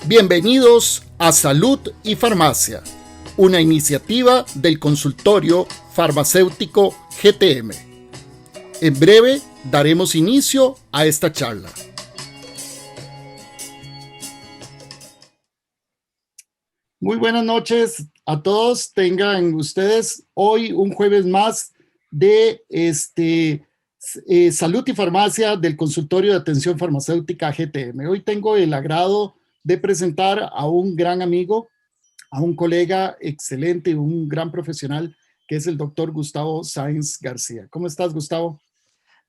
Bienvenidos a Salud y Farmacia, una iniciativa del consultorio farmacéutico GTM. En breve daremos inicio a esta charla. Muy buenas noches a todos. Tengan ustedes hoy un jueves más de Salud y Farmacia del consultorio de atención farmacéutica GTM. Hoy tengo el agrado de presentar a un gran amigo, a un colega excelente, un gran profesional, que es el doctor Gustavo Sáenz García. ¿Cómo estás, Gustavo?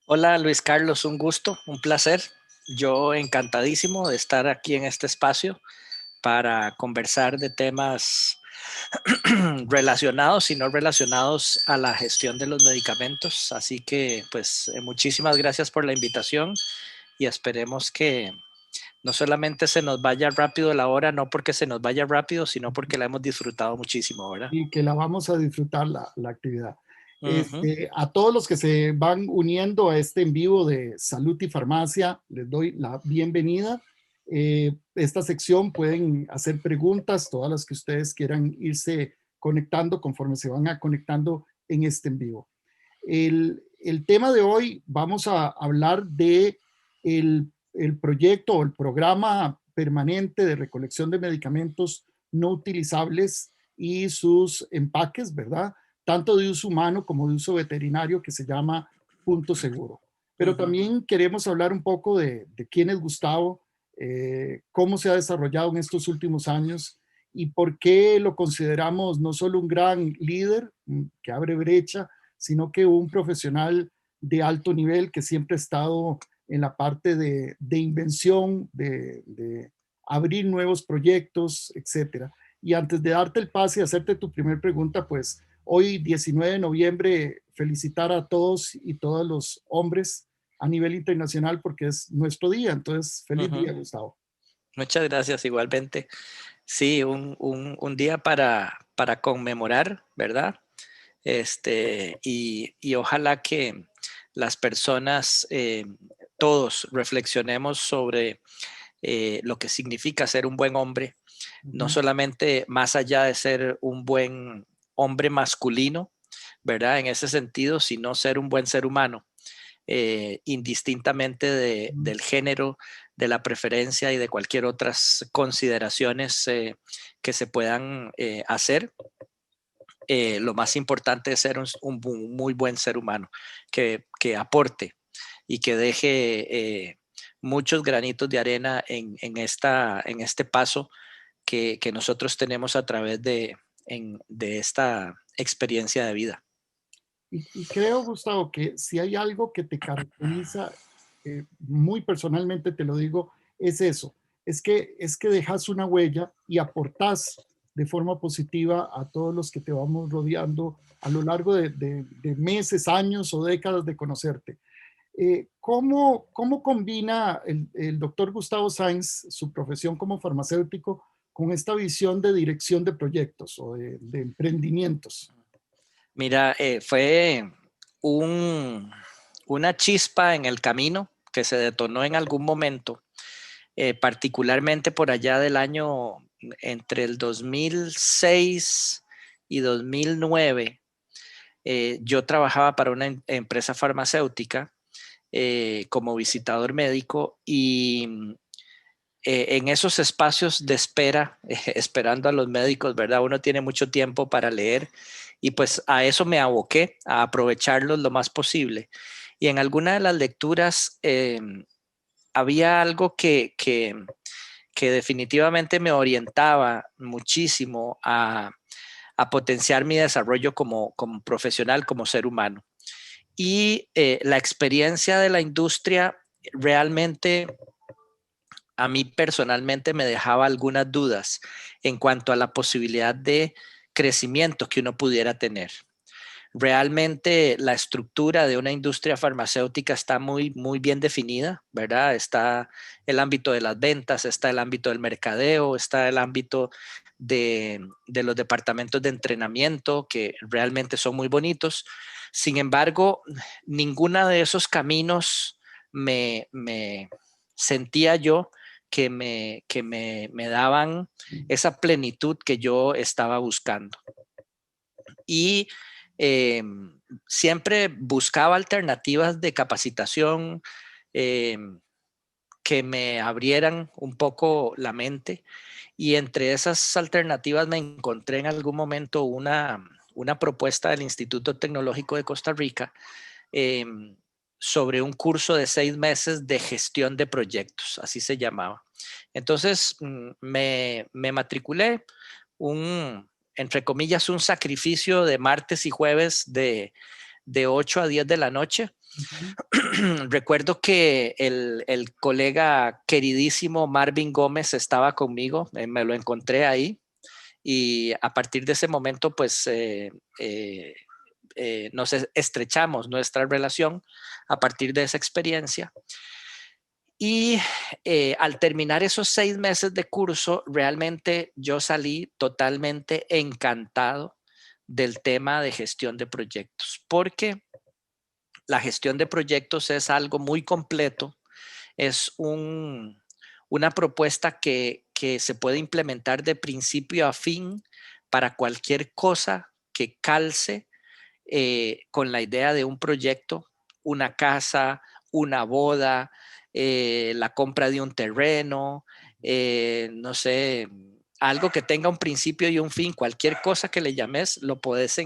Hola, Luis Carlos, un gusto, un placer. Yo encantadísimo de estar aquí en este espacio para conversar de temas relacionados y no relacionados a la gestión de los medicamentos. Así que, pues, muchísimas gracias por la invitación y esperemos que no solamente se nos vaya rápido la hora, no porque se nos vaya rápido, sino porque la hemos disfrutado muchísimo, ¿verdad? Y que la vamos a disfrutar la actividad. Uh-huh. A todos los que se van uniendo a este en vivo de Salud y Farmacia, les doy la bienvenida. Esta sección pueden hacer preguntas, todas las que ustedes quieran irse conectando conforme se van conectando en este en vivo. El tema de hoy vamos a hablar de el proyecto o el programa permanente de recolección de medicamentos no utilizables y sus empaques, ¿verdad? Tanto de uso humano como de uso veterinario, que se llama Punto Seguro. Pero también queremos hablar un poco de quién es Gustavo, cómo se ha desarrollado en estos últimos años y por qué lo consideramos no solo un gran líder que abre brecha, sino que un profesional de alto nivel que siempre ha estado en la parte de invención, de abrir nuevos proyectos, etcétera. Y antes de darte el pase y hacerte tu primer pregunta, pues hoy 19 de noviembre felicitar a todos y todas los hombres a nivel internacional porque es nuestro día. Entonces, feliz día, Gustavo. Muchas gracias, igualmente. Sí, un día para conmemorar, ¿verdad? Y ojalá que las personas, todos reflexionemos sobre lo que significa ser un buen hombre, no solamente más allá de ser un buen hombre masculino, ¿verdad? En ese sentido, sino ser un buen ser humano, indistintamente del género, de la preferencia y de cualquier otras consideraciones que se puedan hacer. Lo más importante es ser un muy buen ser humano que aporte y que deje muchos granitos de arena en este paso que nosotros tenemos a través de esta experiencia de vida. Y creo, Gustavo, que si hay algo que te caracteriza, muy personalmente te lo digo, es eso, es que dejas una huella y aportas de forma positiva a todos los que te vamos rodeando a lo largo de meses, años o décadas de conocerte. ¿Cómo combina el doctor Gustavo Sáenz su profesión como farmacéutico con esta visión de dirección de proyectos o de emprendimientos? Mira, fue una chispa en el camino que se detonó en algún momento, particularmente por allá del año entre el 2006 y 2009. Yo trabajaba para una empresa farmacéutica como visitador médico y en esos espacios de espera, esperando a los médicos, ¿verdad? Uno tiene mucho tiempo para leer y pues a eso me aboqué, a aprovecharlos lo más posible. Y en alguna de las lecturas había algo que definitivamente me orientaba muchísimo a potenciar mi desarrollo como profesional, como ser humano. Y la experiencia de la industria realmente a mí personalmente me dejaba algunas dudas en cuanto a la posibilidad de crecimiento que uno pudiera tener. Realmente la estructura de una industria farmacéutica está muy bien definida, ¿verdad? Está el ámbito de las ventas, está el ámbito del mercadeo, está el ámbito de los departamentos de entrenamiento que realmente son muy bonitos. Sin embargo, ninguno de esos caminos me sentía yo me daban esa plenitud que yo estaba buscando. Y siempre buscaba alternativas de capacitación que me abrieran un poco la mente. Y entre esas alternativas me encontré en algún momento una propuesta del Instituto Tecnológico de Costa Rica sobre un curso de 6 meses de gestión de proyectos, así se llamaba. Entonces me matriculé, entre comillas, un sacrificio de martes y jueves de 8 a 10 de la noche. Recuerdo que el colega queridísimo Marvin Gómez estaba conmigo, me lo encontré ahí y a partir de ese momento pues nos estrechamos nuestra relación a partir de esa experiencia. Y al terminar esos 6 meses de curso, realmente yo salí totalmente encantado del tema de gestión de proyectos, porque la gestión de proyectos es algo muy completo, es una propuesta que se puede implementar de principio a fin para cualquier cosa que calce con la idea de un proyecto, una casa, una boda, la compra de un terreno, no sé, algo que tenga un principio y un fin, cualquier cosa que le llames, lo puedes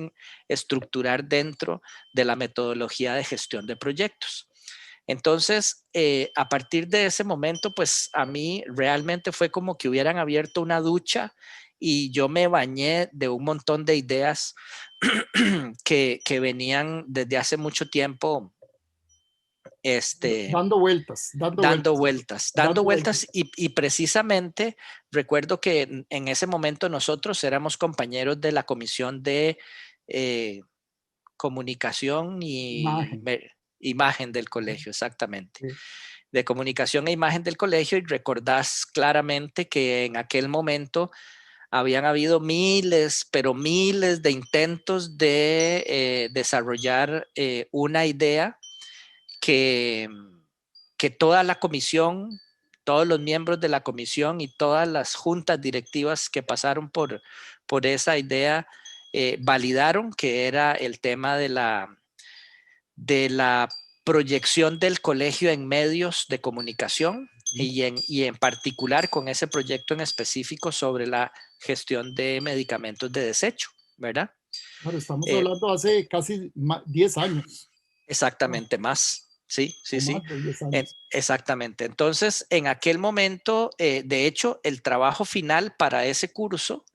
estructurar dentro de la metodología de gestión de proyectos. Entonces, a partir de ese momento, pues a mí realmente fue como que hubieran abierto una ducha y yo me bañé de un montón de ideas que venían desde hace mucho tiempo Dando vueltas, dando dando vueltas, vueltas, dando dando vueltas. vueltas y precisamente recuerdo que en ese momento nosotros éramos compañeros de la comisión de eh, comunicación y Imagen. imagen del colegio, exactamente. Sí. De comunicación e imagen del colegio y recordás claramente que en aquel momento habían habido miles, pero miles de intentos de desarrollar una idea que, que toda la comisión, todos los miembros de la comisión y todas las juntas directivas que pasaron por esa idea validaron, que era el tema de la proyección del colegio en medios de comunicación y en particular con ese proyecto en específico sobre la gestión de medicamentos de desecho, ¿verdad? Claro, estamos Eh, hablando hace casi 10 años, no, exactamente, más. Sí, o sí, sí. más de 10 años. Exactamente. Entonces, en aquel momento, de hecho, el trabajo final para ese curso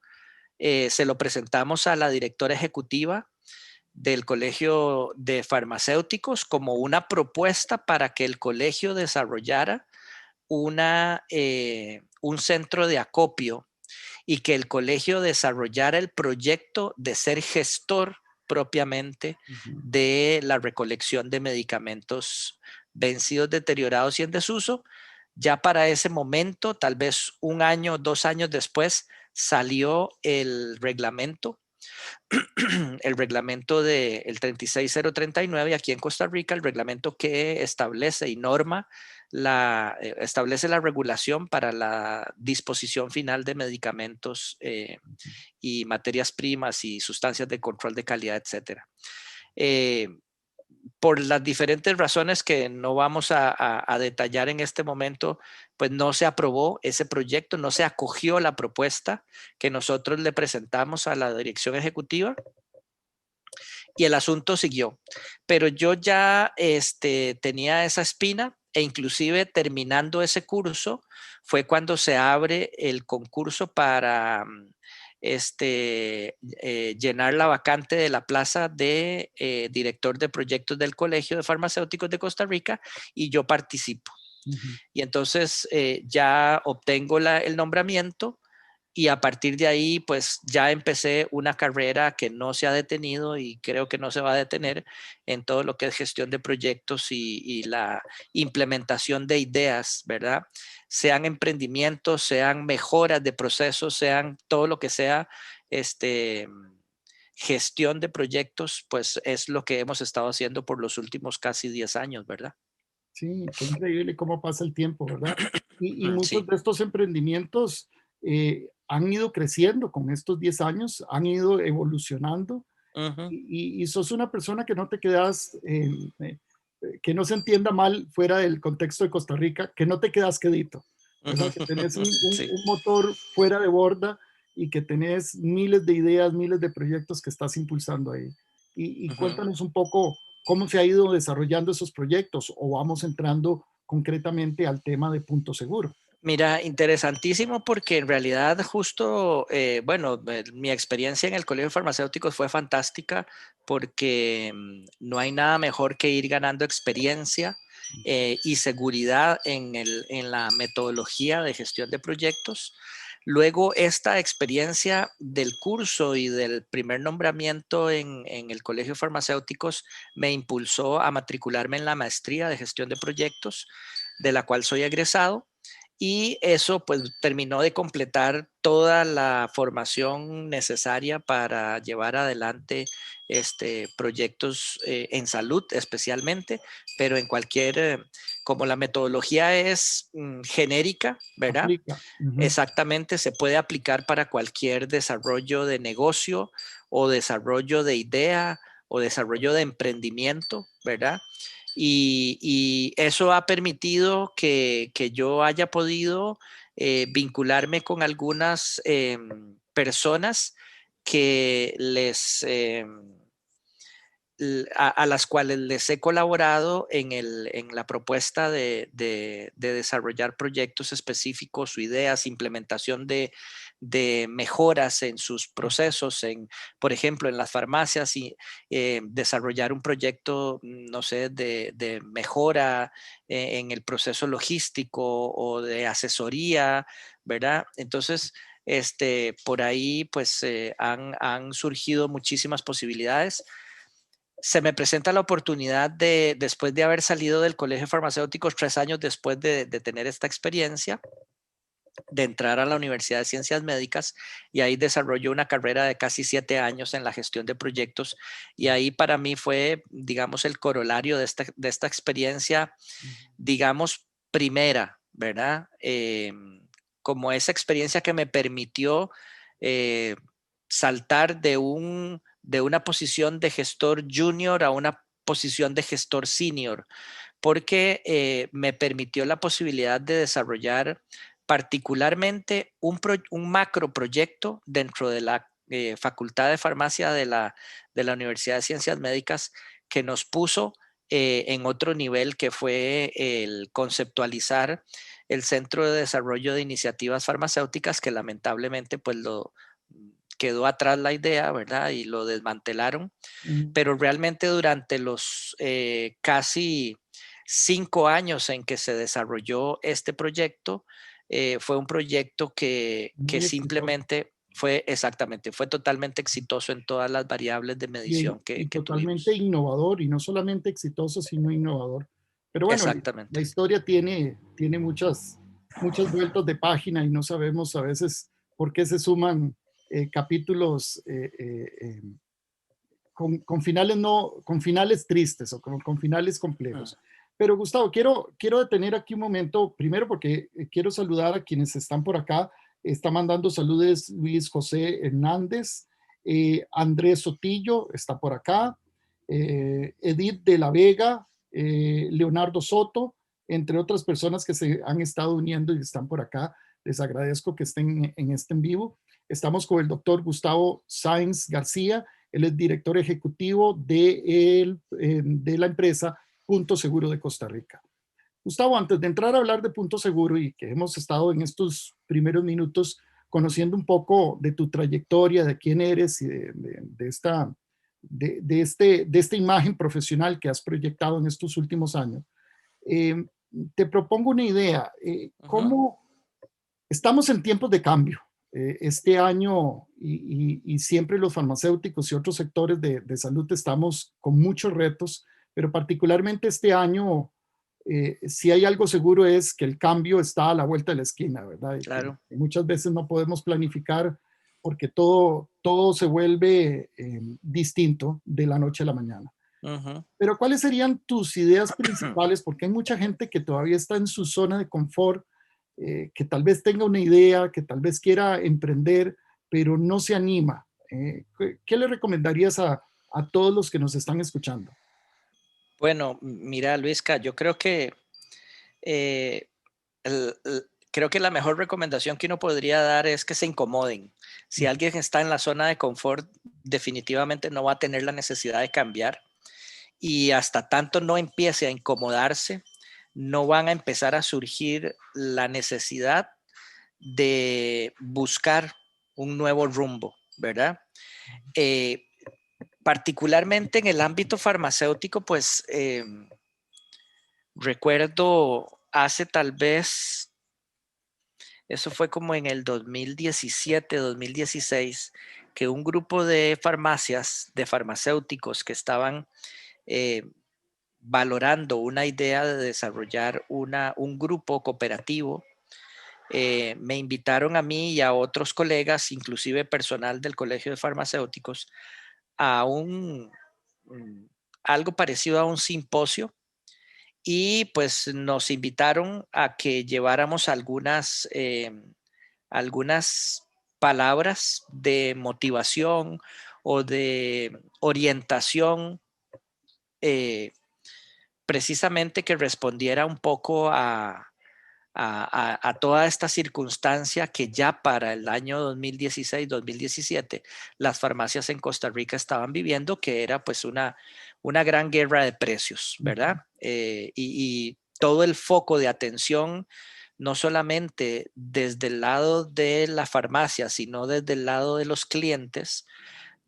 se lo presentamos a la directora ejecutiva del Colegio de Farmacéuticos como una propuesta para que el colegio desarrollara un centro de acopio y que el colegio desarrollara el proyecto de ser gestor propiamente Ujú. de la recolección de medicamentos vencidos, deteriorados y en desuso. Ya para ese momento, tal vez 1 año, 2 años después, salió el reglamento el reglamento del 36039 aquí en Costa Rica, el reglamento que establece y norma establece la regulación para la disposición final de medicamentos y materias primas y sustancias de control de calidad, etcétera. Eh, por las diferentes razones que no vamos a detallar en este momento, pues no se aprobó ese proyecto, no se acogió la propuesta que nosotros le presentamos a la dirección ejecutiva y el asunto siguió. Pero yo ya tenía esa espina e inclusive terminando ese curso fue cuando se abre el concurso para llenar la vacante de la plaza de director de proyectos del Colegio de Farmacéuticos de Costa Rica y yo participo. Ujú. Y entonces ya obtengo el nombramiento y a partir de ahí, pues ya empecé una carrera que no se ha detenido y creo que no se va a detener en todo lo que es gestión de proyectos y la implementación de ideas, ¿verdad? Sean emprendimientos, sean mejoras de procesos, sean todo lo que sea gestión de proyectos, pues es lo que hemos estado haciendo por los últimos casi 10 años, ¿verdad? Sí, qué increíble cómo pasa el tiempo, ¿verdad? Y muchos Sí. de estos emprendimientos han ido creciendo con estos 10 años, han ido evolucionando Ujú, y sos una persona que no te quedas, que no se entienda mal fuera del contexto de Costa Rica, que no te quedas quedito, ¿verdad? ujú. Que tenés Sí. un motor fuera de borda y que tenés miles de ideas, miles de proyectos que estás impulsando ahí. Y Ujú. cuéntanos un poco cómo se ha ido desarrollando esos proyectos o vamos entrando concretamente al tema de Punto Seguro. Mira, interesantísimo porque en realidad justo, bueno, mi experiencia en el Colegio de Farmacéuticos fue fantástica porque no hay nada mejor que ir ganando experiencia y seguridad en la metodología de gestión de proyectos. Luego, esta experiencia del curso y del primer nombramiento en el Colegio de Farmacéuticos me impulsó a matricularme en la maestría de gestión de proyectos, de la cual soy egresado y eso pues terminó de completar toda la formación necesaria para llevar adelante proyectos en salud especialmente, pero en cualquier, como la metodología es genérica, ¿verdad? Aplica. Ujú. Exactamente, se puede aplicar para cualquier desarrollo de negocio o desarrollo de idea o desarrollo de emprendimiento, ¿verdad? Y eso ha permitido que yo haya podido vincularme con algunas personas que a las cuales les he colaborado en la propuesta de desarrollar proyectos específicos o ideas, implementación de mejoras en sus procesos, por ejemplo, en las farmacias y desarrollar un proyecto, no sé, de mejora en el proceso logístico o de asesoría, ¿verdad? Entonces, por ahí pues han surgido muchísimas posibilidades. Se me presenta la oportunidad de, después de haber salido del colegio de farmacéuticos, 3 años después de tener esta experiencia, de entrar a la Universidad de Ciencias Médicas y ahí desarrolló una carrera de casi 7 años en la gestión de proyectos y ahí para mí fue, digamos, el corolario de esta experiencia, digamos, primera, ¿verdad? Como esa experiencia que me permitió eh, saltar de una posición de gestor junior a una posición de gestor senior, porque me permitió la posibilidad de desarrollar particularmente un macro proyecto dentro de la Facultad de Farmacia de la Universidad de Ciencias Médicas que nos puso en otro nivel, que fue el conceptualizar el Centro de Desarrollo de Iniciativas Farmacéuticas, que lamentablemente pues quedó atrás la idea, ¿verdad? Y lo desmantelaron, Mm. pero realmente durante los casi 5 años en que se desarrolló este proyecto, fue un proyecto que Muy exitoso. simplemente fue exactamente, fue totalmente exitoso en todas las variables de medición Y que totalmente tuvimos. innovador, y no solamente exitoso, sino innovador. Pero bueno, la Exactamente. historia tiene muchas vueltas de página y no sabemos a veces por qué se suman capítulos con finales no, con finales tristes o con finales Mm. complejos. Pero Gustavo, quiero detener aquí un momento, primero porque quiero saludar a quienes están por acá. Está mandando saludos Luis José Hernández, Andrés Sotillo está por acá, Edith de la Vega, Leonardo Soto, entre otras personas que se han estado uniendo y están por acá. Les agradezco que estén en este en vivo. Estamos con el doctor Gustavo Sáenz García. Él es director ejecutivo de la empresa Punto Seguro de Costa Rica. Gustavo, antes de entrar a hablar de Punto Seguro y que hemos estado en estos primeros minutos conociendo un poco de tu trayectoria, de quién eres y de esta imagen profesional que has proyectado en estos últimos años, eh, te propongo una idea. Ujú. ¿Cómo estamos en tiempos de cambio? Este año y siempre los farmacéuticos y otros sectores de salud estamos con muchos retos, pero particularmente este año, si hay algo seguro es que el cambio está a la vuelta de la esquina, ¿verdad? Y que Claro. muchas veces no podemos planificar porque todo se vuelve distinto de la noche a la mañana. Ujú. Pero ¿cuáles serían tus ideas principales? Porque hay mucha gente que todavía está en su zona de confort que tal vez tenga una idea, que tal vez quiera emprender, pero no se anima? ¿Qué le recomendarías a todos los que nos están escuchando? Bueno, mira, Luisca, yo creo que eh, creo que la mejor recomendación que uno podría dar es que se incomoden. Si alguien está en la zona de confort, definitivamente no va a tener la necesidad de cambiar, y hasta tanto no empiece a incomodarse, no van a empezar a surgir la necesidad de buscar un nuevo rumbo, ¿verdad? Eh, Particularmente en el ámbito farmacéutico, pues recuerdo hace tal vez, eso fue como en el 2017, 2016, que un grupo de farmacias, de farmacéuticos que estaban eh, valorando una idea de desarrollar un grupo cooperativo, me invitaron a mí y a otros colegas, inclusive personal del Colegio de Farmacéuticos, a algo parecido a un simposio, y pues nos invitaron a que lleváramos algunas palabras de motivación o de orientación, eh, precisamente que respondiera un poco a toda esta circunstancia que ya para el año 2016-2017 las farmacias en Costa Rica estaban viviendo, que era pues una gran guerra de precios, ¿verdad? Y todo el foco de atención, no solamente desde el lado de la farmacia, sino desde el lado de los clientes,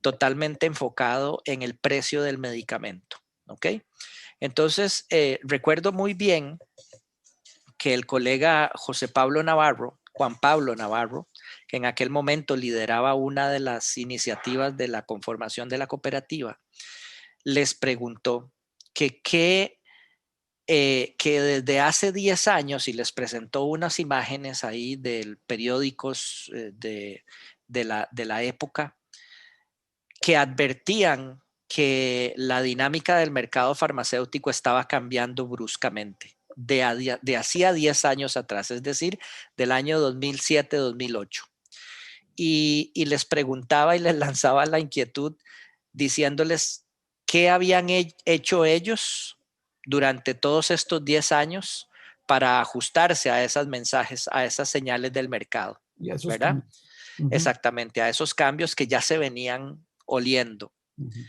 totalmente enfocado en el precio del medicamento, ¿ok? Entonces, recuerdo muy bien que el colega José Pablo Navarro, Juan Pablo Navarro, que en aquel momento lideraba una de las iniciativas de la conformación de la cooperativa, les preguntó que desde hace 10 años, y les presentó unas imágenes ahí del periódicos de la época, que advertían que la dinámica del mercado farmacéutico estaba cambiando bruscamente de hacía 10 años atrás, es decir, del año 2007-2008. Y les preguntaba y les lanzaba la inquietud diciéndoles qué habían hecho ellos durante todos estos 10 años para ajustarse a esos mensajes, a esas señales del mercado, Y esos ¿verdad? cambios. Ujú, Exactamente, a esos cambios que ya se venían oliendo. ujú.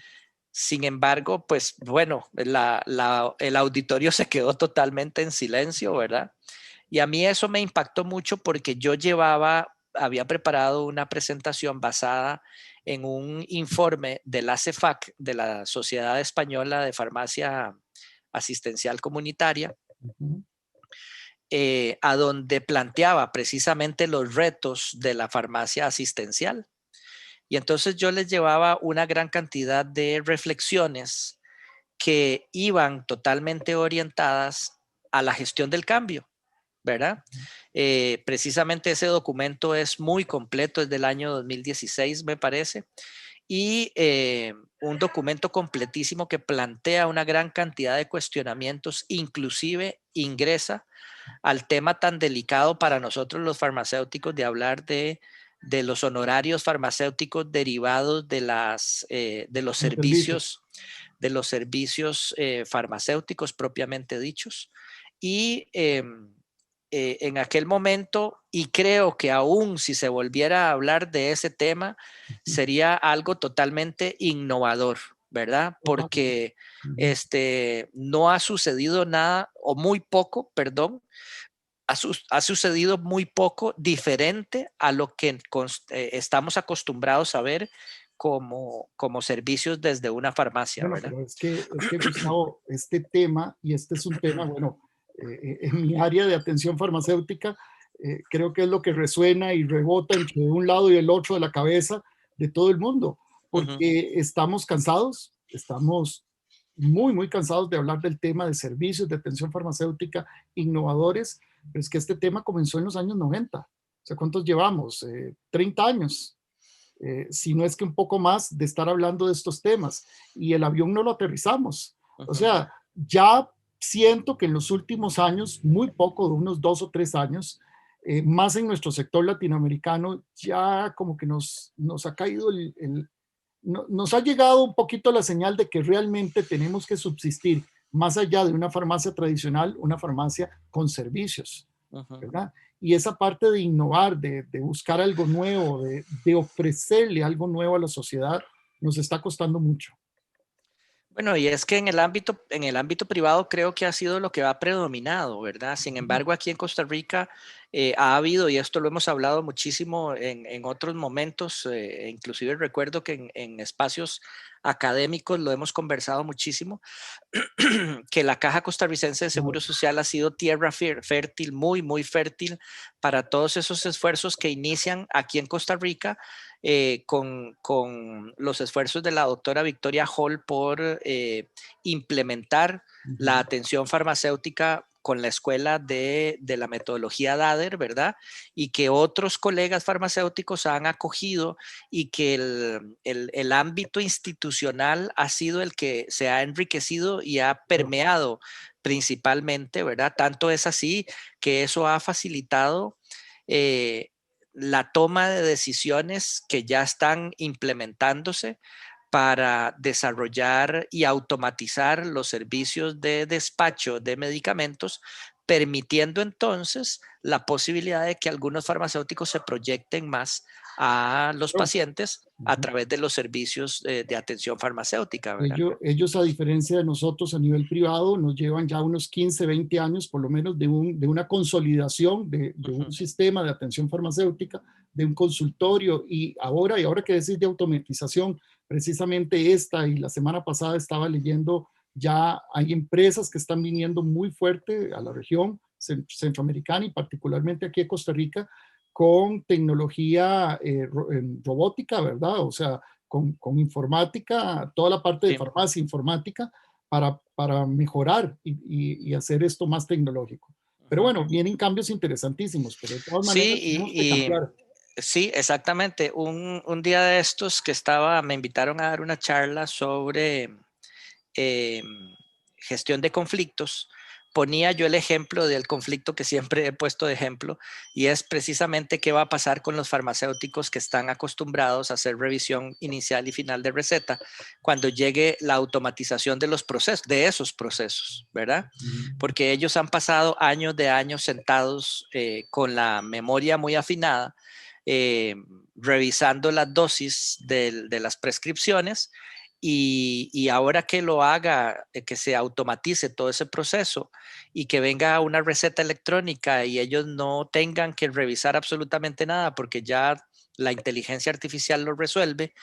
Sin embargo, pues bueno, el auditorio se quedó totalmente en silencio, ¿verdad? Y a mí eso me impactó mucho porque había preparado una presentación basada en un informe de la CEFAC, de la Sociedad Española de Farmacia Asistencial Comunitaria, Ujú. a donde planteaba precisamente los retos de la farmacia asistencial. Y entonces yo les llevaba una gran cantidad de reflexiones que iban totalmente orientadas a la gestión del cambio, ¿verdad? Precisamente ese documento es muy completo, es del año 2016, me parece, y un documento completísimo que plantea una gran cantidad de cuestionamientos, inclusive ingresa al tema tan delicado para nosotros los farmacéuticos de hablar de los honorarios farmacéuticos derivados de los Los servicios. servicios, farmacéuticos propiamente dichos. Y en aquel momento, y creo que aún si se volviera a hablar de ese tema, Ujú. sería algo totalmente innovador, ¿verdad? Total. Porque Ujú. no ha sucedido nada, o muy poco, perdón, ha sucedido muy poco diferente a lo que estamos acostumbrados a ver como servicios desde una farmacia, Bueno, ¿verdad? pero es que Gustavo, este tema, y este es un tema, bueno, en mi área de atención farmacéutica, creo que es lo que resuena y rebota entre un lado y el otro de la cabeza de todo el mundo, Ujú, porque estamos cansados, estamos muy, muy cansados de hablar del tema de servicios de atención farmacéutica innovadores, pero es que este tema comenzó en los años 90. O sea, ¿cuántos llevamos? 30 años, si no es que un poco más de estar hablando de estos temas, y el avión no lo aterrizamos. O ujú, sea, ya siento que en los últimos años, muy poco, de unos 2 o 3 años, más en nuestro sector latinoamericano, ya como que nos ha caído nos ha llegado un poquito la señal de que realmente tenemos que subsistir más allá de una farmacia tradicional, una farmacia con servicios, Ujú. ¿verdad? Y esa parte de innovar, de buscar algo nuevo, de ofrecerle algo nuevo a la sociedad, nos está costando mucho. Bueno, y es que en el ámbito privado creo que ha sido lo que ha predominado, ¿verdad? Sin embargo, aquí en Costa Rica ha habido, y esto lo hemos hablado muchísimo en otros momentos, inclusive recuerdo que en espacios académicos lo hemos conversado muchísimo, que la Caja Costarricense de Seguro Social ha sido tierra fértil, muy, muy fértil para todos esos esfuerzos que inician aquí en Costa Rica con los esfuerzos de la doctora Victoria Hall por implementar la Ujú. atención farmacéutica con la escuela de la metodología DADER, ¿verdad? Y que otros colegas farmacéuticos han acogido y que el ámbito institucional ha sido el que se ha enriquecido y ha permeado principalmente, ¿verdad? Tanto es así que eso ha facilitado eh, la toma de decisiones que ya están implementándose para desarrollar y automatizar los servicios de despacho de medicamentos, permitiendo entonces la posibilidad de que algunos farmacéuticos se proyecten más a los pacientes a Ujú. través de los servicios de atención farmacéutica, ¿verdad? Ellos, a diferencia de nosotros a nivel privado, nos llevan ya unos 15, 20 años, por lo menos, de una consolidación de un Ujú. sistema de atención farmacéutica, de un consultorio. Y ahora que decís de automatización, precisamente esta y la semana pasada estaba leyendo, ya hay empresas que están viniendo muy fuerte a la región centroamericana y particularmente aquí a Costa Rica con tecnología robótica, ¿verdad? O sea, con informática, toda la parte de Sí, farmacia informática para mejorar y hacer esto más tecnológico. Pero ujú. bueno, vienen cambios interesantísimos, pero de todas Sí, maneras tenemos que cambiar. sí, exactamente. Un día de estos que estaba, me invitaron a dar una charla sobre eh, gestión de conflictos. Ponía yo el ejemplo del conflicto que siempre he puesto de ejemplo y es precisamente qué va a pasar con los farmacéuticos que están acostumbrados a hacer revisión inicial y final de receta cuando llegue la automatización de los procesos, de esos procesos, ¿verdad? Ujú. Porque ellos han pasado años de años sentados con la memoria muy afinada, eh, revisando las dosis de las prescripciones y ahora que lo haga, que se automatice todo ese proceso y que venga una receta electrónica y ellos no tengan que revisar absolutamente nada porque ya la inteligencia artificial lo resuelve,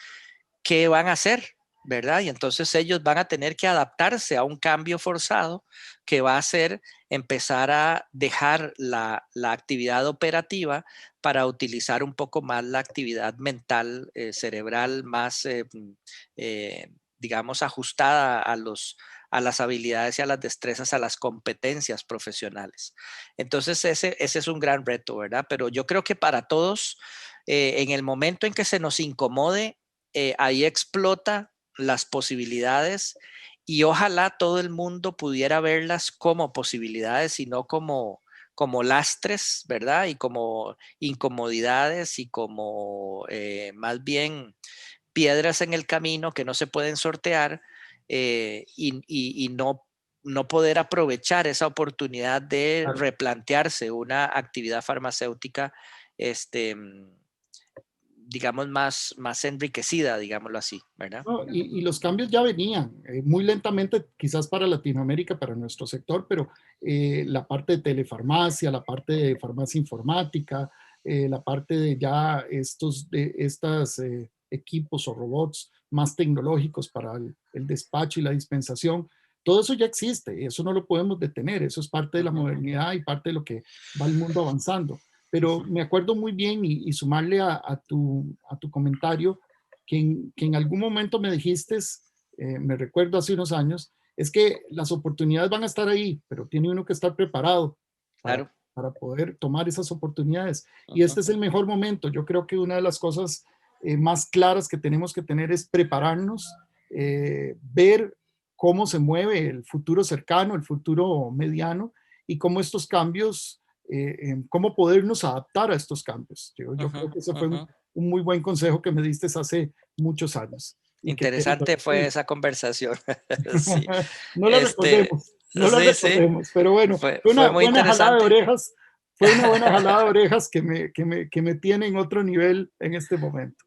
¿qué van a hacer? ¿Verdad? Y entonces ellos van a tener que adaptarse a un cambio forzado que va a ser empezar a dejar la actividad operativa para utilizar un poco más la actividad mental, cerebral, más, eh, digamos, ajustada a las habilidades y a las destrezas, a las competencias profesionales. Entonces ese es un gran reto, ¿verdad? Pero yo creo que para todos, en el momento en que se nos incomode, ahí explota las posibilidades y ojalá todo el mundo pudiera verlas como posibilidades y no como lastres, ¿verdad? Y como incomodidades y como más bien piedras en el camino que no se pueden sortear y no poder aprovechar esa oportunidad de Claro. replantearse una actividad farmacéutica este, digamos, más enriquecida, digámoslo así, ¿verdad? No, y los cambios ya venían, muy lentamente, quizás para Latinoamérica, para nuestro sector, pero la parte de telefarmacia, la parte de farmacia informática, la parte de ya estas equipos o robots más tecnológicos para el despacho y la dispensación, todo eso ya existe, y eso no lo podemos detener, eso es parte de la Ujú, modernidad y parte de lo que va el mundo avanzando. Pero ujú. me acuerdo muy bien y sumarle a tu comentario que en algún momento me dijiste, me recuerdo hace unos años, es que las oportunidades van a estar ahí, pero tiene uno que estar preparado para, Claro. para poder tomar esas oportunidades. Y Ujú, este es el mejor momento. Yo creo que una de las cosas más claras que tenemos que tener es prepararnos, ver cómo se mueve el futuro cercano, el futuro mediano y cómo estos cambios en cómo podernos adaptar a estos cambios. Yo creo Ujú, que ese fue ujú. un muy buen consejo que me diste hace muchos años y que quiero Interesante fue saber. esa conversación. Sí, No la este, recordemos, no la sí, sí, recordemos, pero bueno, fue fue una muy buena jalada de interesante. orejas, fue una buena jalada de orejas que me tiene en otro nivel en este momento.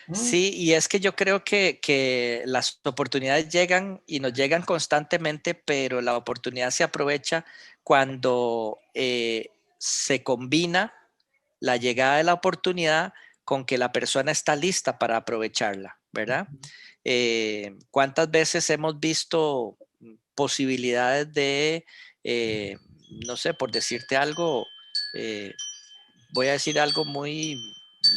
Ah, Sí, y es que yo creo que las oportunidades llegan y nos llegan constantemente, pero la oportunidad se aprovecha cuando se combina la llegada de la oportunidad con que la persona está lista para aprovecharla, ¿verdad? ¿Cuántas veces hemos visto posibilidades de, eh, no sé, por decirte algo, eh, voy a decir algo muy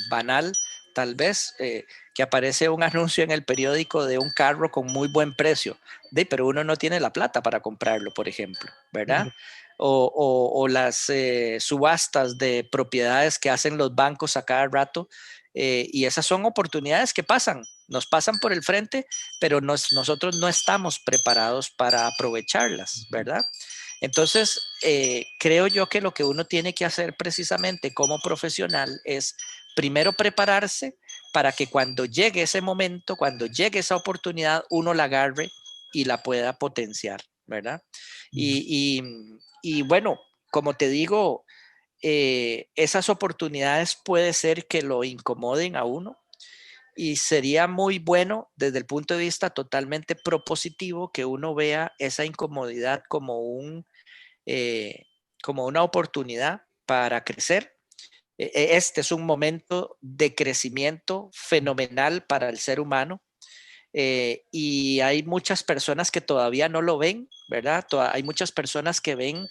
banal, tal vez, que aparece un anuncio en el periódico de un carro con muy buen precio, pero uno no tiene la plata para comprarlo, por ejemplo, ¿verdad? claro. O las subastas de propiedades que hacen los bancos a cada rato, y esas son oportunidades que pasan, nos pasan por el frente, pero nosotros no estamos preparados para aprovecharlas, ¿verdad? Entonces, creo yo que lo que uno tiene que hacer precisamente como profesional es primero prepararse para que cuando llegue ese momento, cuando llegue esa oportunidad, uno la agarre y la pueda potenciar, ¿verdad? Y, y bueno, como te digo, esas oportunidades puede ser que lo incomoden a uno y sería muy bueno desde el punto de vista totalmente propositivo que uno vea esa incomodidad eh, como una oportunidad para crecer. Este es un momento de crecimiento fenomenal para el ser humano, y hay muchas personas que todavía no lo ven, ¿verdad? Hay muchas personas que ven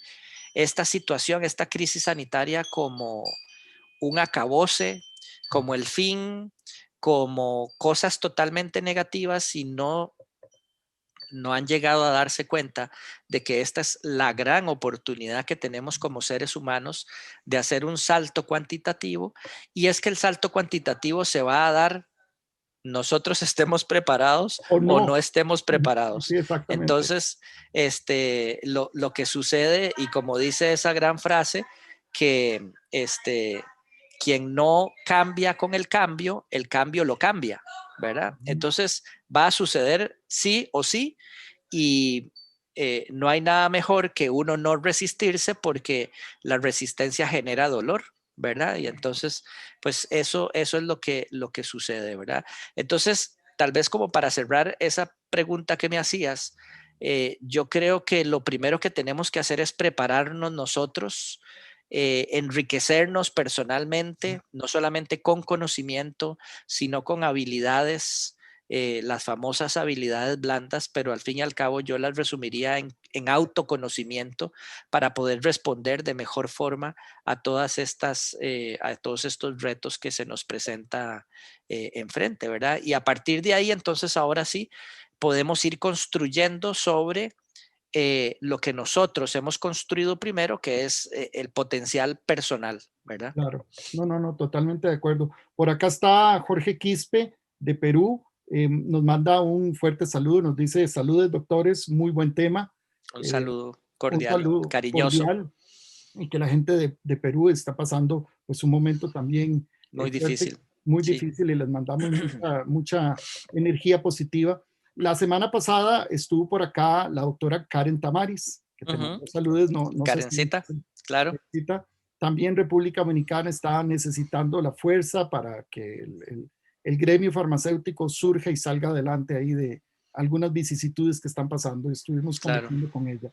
esta situación, esta crisis sanitaria como un acabose, como el fin, como cosas totalmente negativas y no han llegado a darse cuenta de que esta es la gran oportunidad que tenemos como seres humanos de hacer un salto cuantitativo, y es que el salto cuantitativo se va a dar nosotros estemos preparados O o no, no estemos sí, preparados. exactamente. Entonces, lo que sucede, y como dice esa gran frase, que quien no cambia con el cambio lo cambia, ¿verdad? Entonces, va a suceder sí o sí, y no hay nada mejor que uno no resistirse porque la resistencia genera dolor, ¿verdad? Y entonces, pues eso es lo que sucede, ¿verdad? Entonces, tal vez como para cerrar esa pregunta que me hacías, yo creo que lo primero que tenemos que hacer es prepararnos nosotros, enriquecernos personalmente, no solamente con conocimiento, sino con habilidades, las famosas habilidades blandas, pero al fin y al cabo yo las resumiría en autoconocimiento para poder responder de mejor forma a a todos estos retos que se nos presenta enfrente, ¿verdad? Y a partir de ahí, entonces, ahora sí, podemos ir construyendo sobre lo que nosotros hemos construido primero, que es el potencial personal, ¿verdad? Claro, no, no, no, totalmente de acuerdo. Por acá está Jorge Quispe de Perú, nos manda un fuerte saludo, nos dice saludos doctores, muy buen tema, Un eh, saludo un cordial, saludo cariñoso, cordial y que la gente de Perú está pasando pues un momento también muy fuerte, difícil. muy Sí. difícil y les mandamos mucha energía positiva. La semana pasada estuvo por acá la doctora Karen Tamaris, que te Ujú. mandó saludos, no, no sé si Karencita, claro, necesita. También República Dominicana está necesitando la fuerza para que el gremio farmacéutico surja y salga adelante ahí de algunas vicisitudes que están pasando. Estuvimos claro. conversando con ella.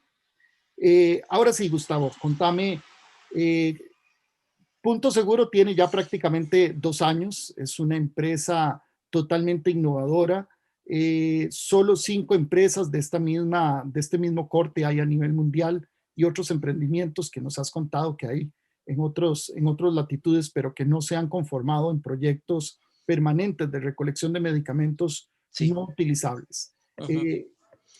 Ahora sí, Gustavo, contame. eh, Punto Seguro tiene ya prácticamente 2 años. Es una empresa totalmente innovadora. Solo 5 empresas de este mismo corte hay a nivel mundial y otros emprendimientos que nos has contado que hay en otras latitudes, pero que no se han conformado en proyectos permanentes de recolección de medicamentos Sí. no utilizables. Ujú. Eh,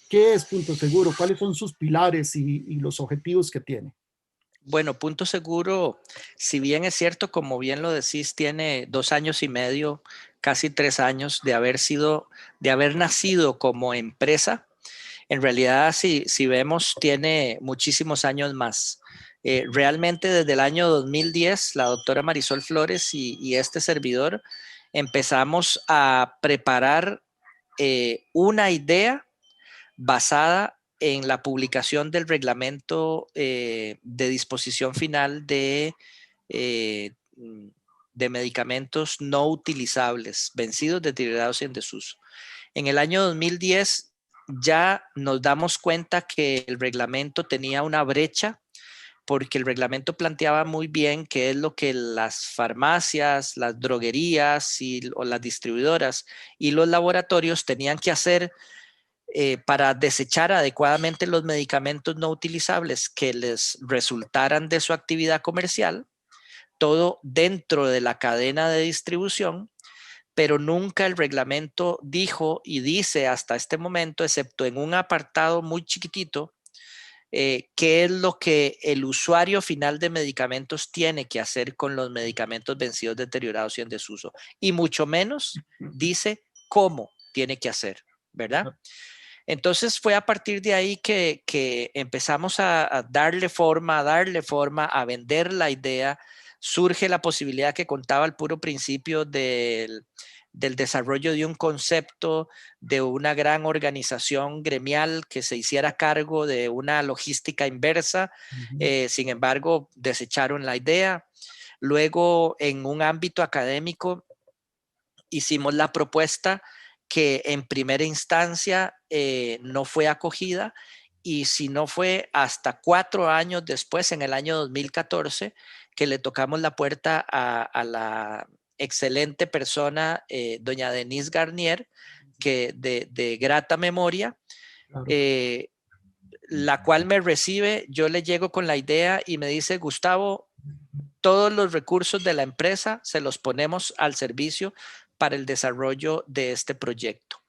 ¿Qué es Punto Seguro? ¿Cuáles son sus pilares y los objetivos que tiene? Bueno, Punto Seguro, si bien es cierto, como bien lo decís, tiene 2 años y medio, casi 3 años de haber nacido como empresa. En realidad, si vemos, tiene muchísimos años más. Realmente desde el año 2010, la doctora Marisol Flores y este servidor empezamos a preparar una idea basada en la publicación del reglamento de disposición final eh, de medicamentos no utilizables, vencidos, deteriorados y en desuso. En el año 2010 ya nos damos cuenta que el reglamento tenía una brecha porque el reglamento planteaba muy bien qué es lo que las farmacias, las droguerías o las distribuidoras y los laboratorios tenían que hacer para desechar adecuadamente los medicamentos no utilizables que les resultaran de su actividad comercial, todo dentro de la cadena de distribución, pero nunca el reglamento dijo y dice hasta este momento, excepto en un apartado muy chiquitito, qué es lo que el usuario final de medicamentos tiene que hacer con los medicamentos vencidos, deteriorados y en desuso. Y mucho menos dice cómo tiene que hacer, ¿verdad? Entonces fue a partir de ahí que empezamos a darle forma, a vender la idea. Surge la posibilidad que contaba al puro principio del desarrollo de un concepto de una gran organización gremial que se hiciera cargo de una logística inversa. Sin embargo, desecharon la idea. Luego, en un ámbito académico, hicimos la propuesta que en primera instancia no fue acogida y si no fue hasta 4 años después, en el año 2014, que le tocamos la puerta a la excelente persona, doña Denise Garnier, que de grata memoria, Claro. la cual me recibe, yo le llego con la idea y me dice, Gustavo, todos los recursos de la empresa se los ponemos al servicio para el desarrollo de este proyecto.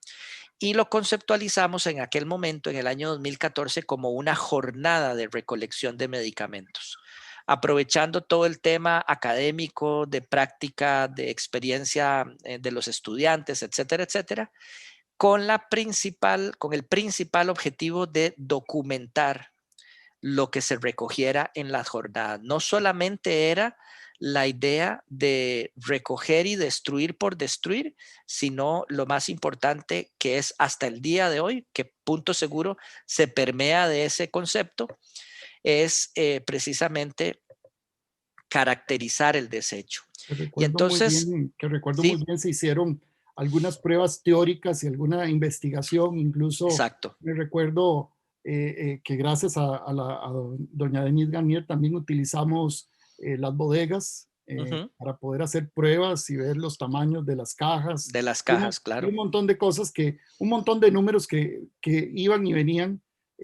Y lo conceptualizamos en aquel momento, en el año 2014, como una jornada de recolección de medicamentos, aprovechando todo el tema académico, de práctica, de experiencia de los estudiantes, etcétera, etcétera, con el principal objetivo de documentar lo que se recogiera en las jornadas. No solamente era la idea de recoger y destruir por destruir, sino lo más importante que es hasta el día de hoy, que punto seguro se permea de ese concepto, es precisamente caracterizar el desecho. Y entonces, Que recuerdo muy sí, bien, se hicieron algunas pruebas teóricas y alguna investigación, incluso exacto. me recuerdo que gracias a doña Denise Garnier también utilizamos las bodegas para poder hacer pruebas y ver los tamaños de las cajas De las y cajas, y claro. un montón de cosas un montón de números que iban y venían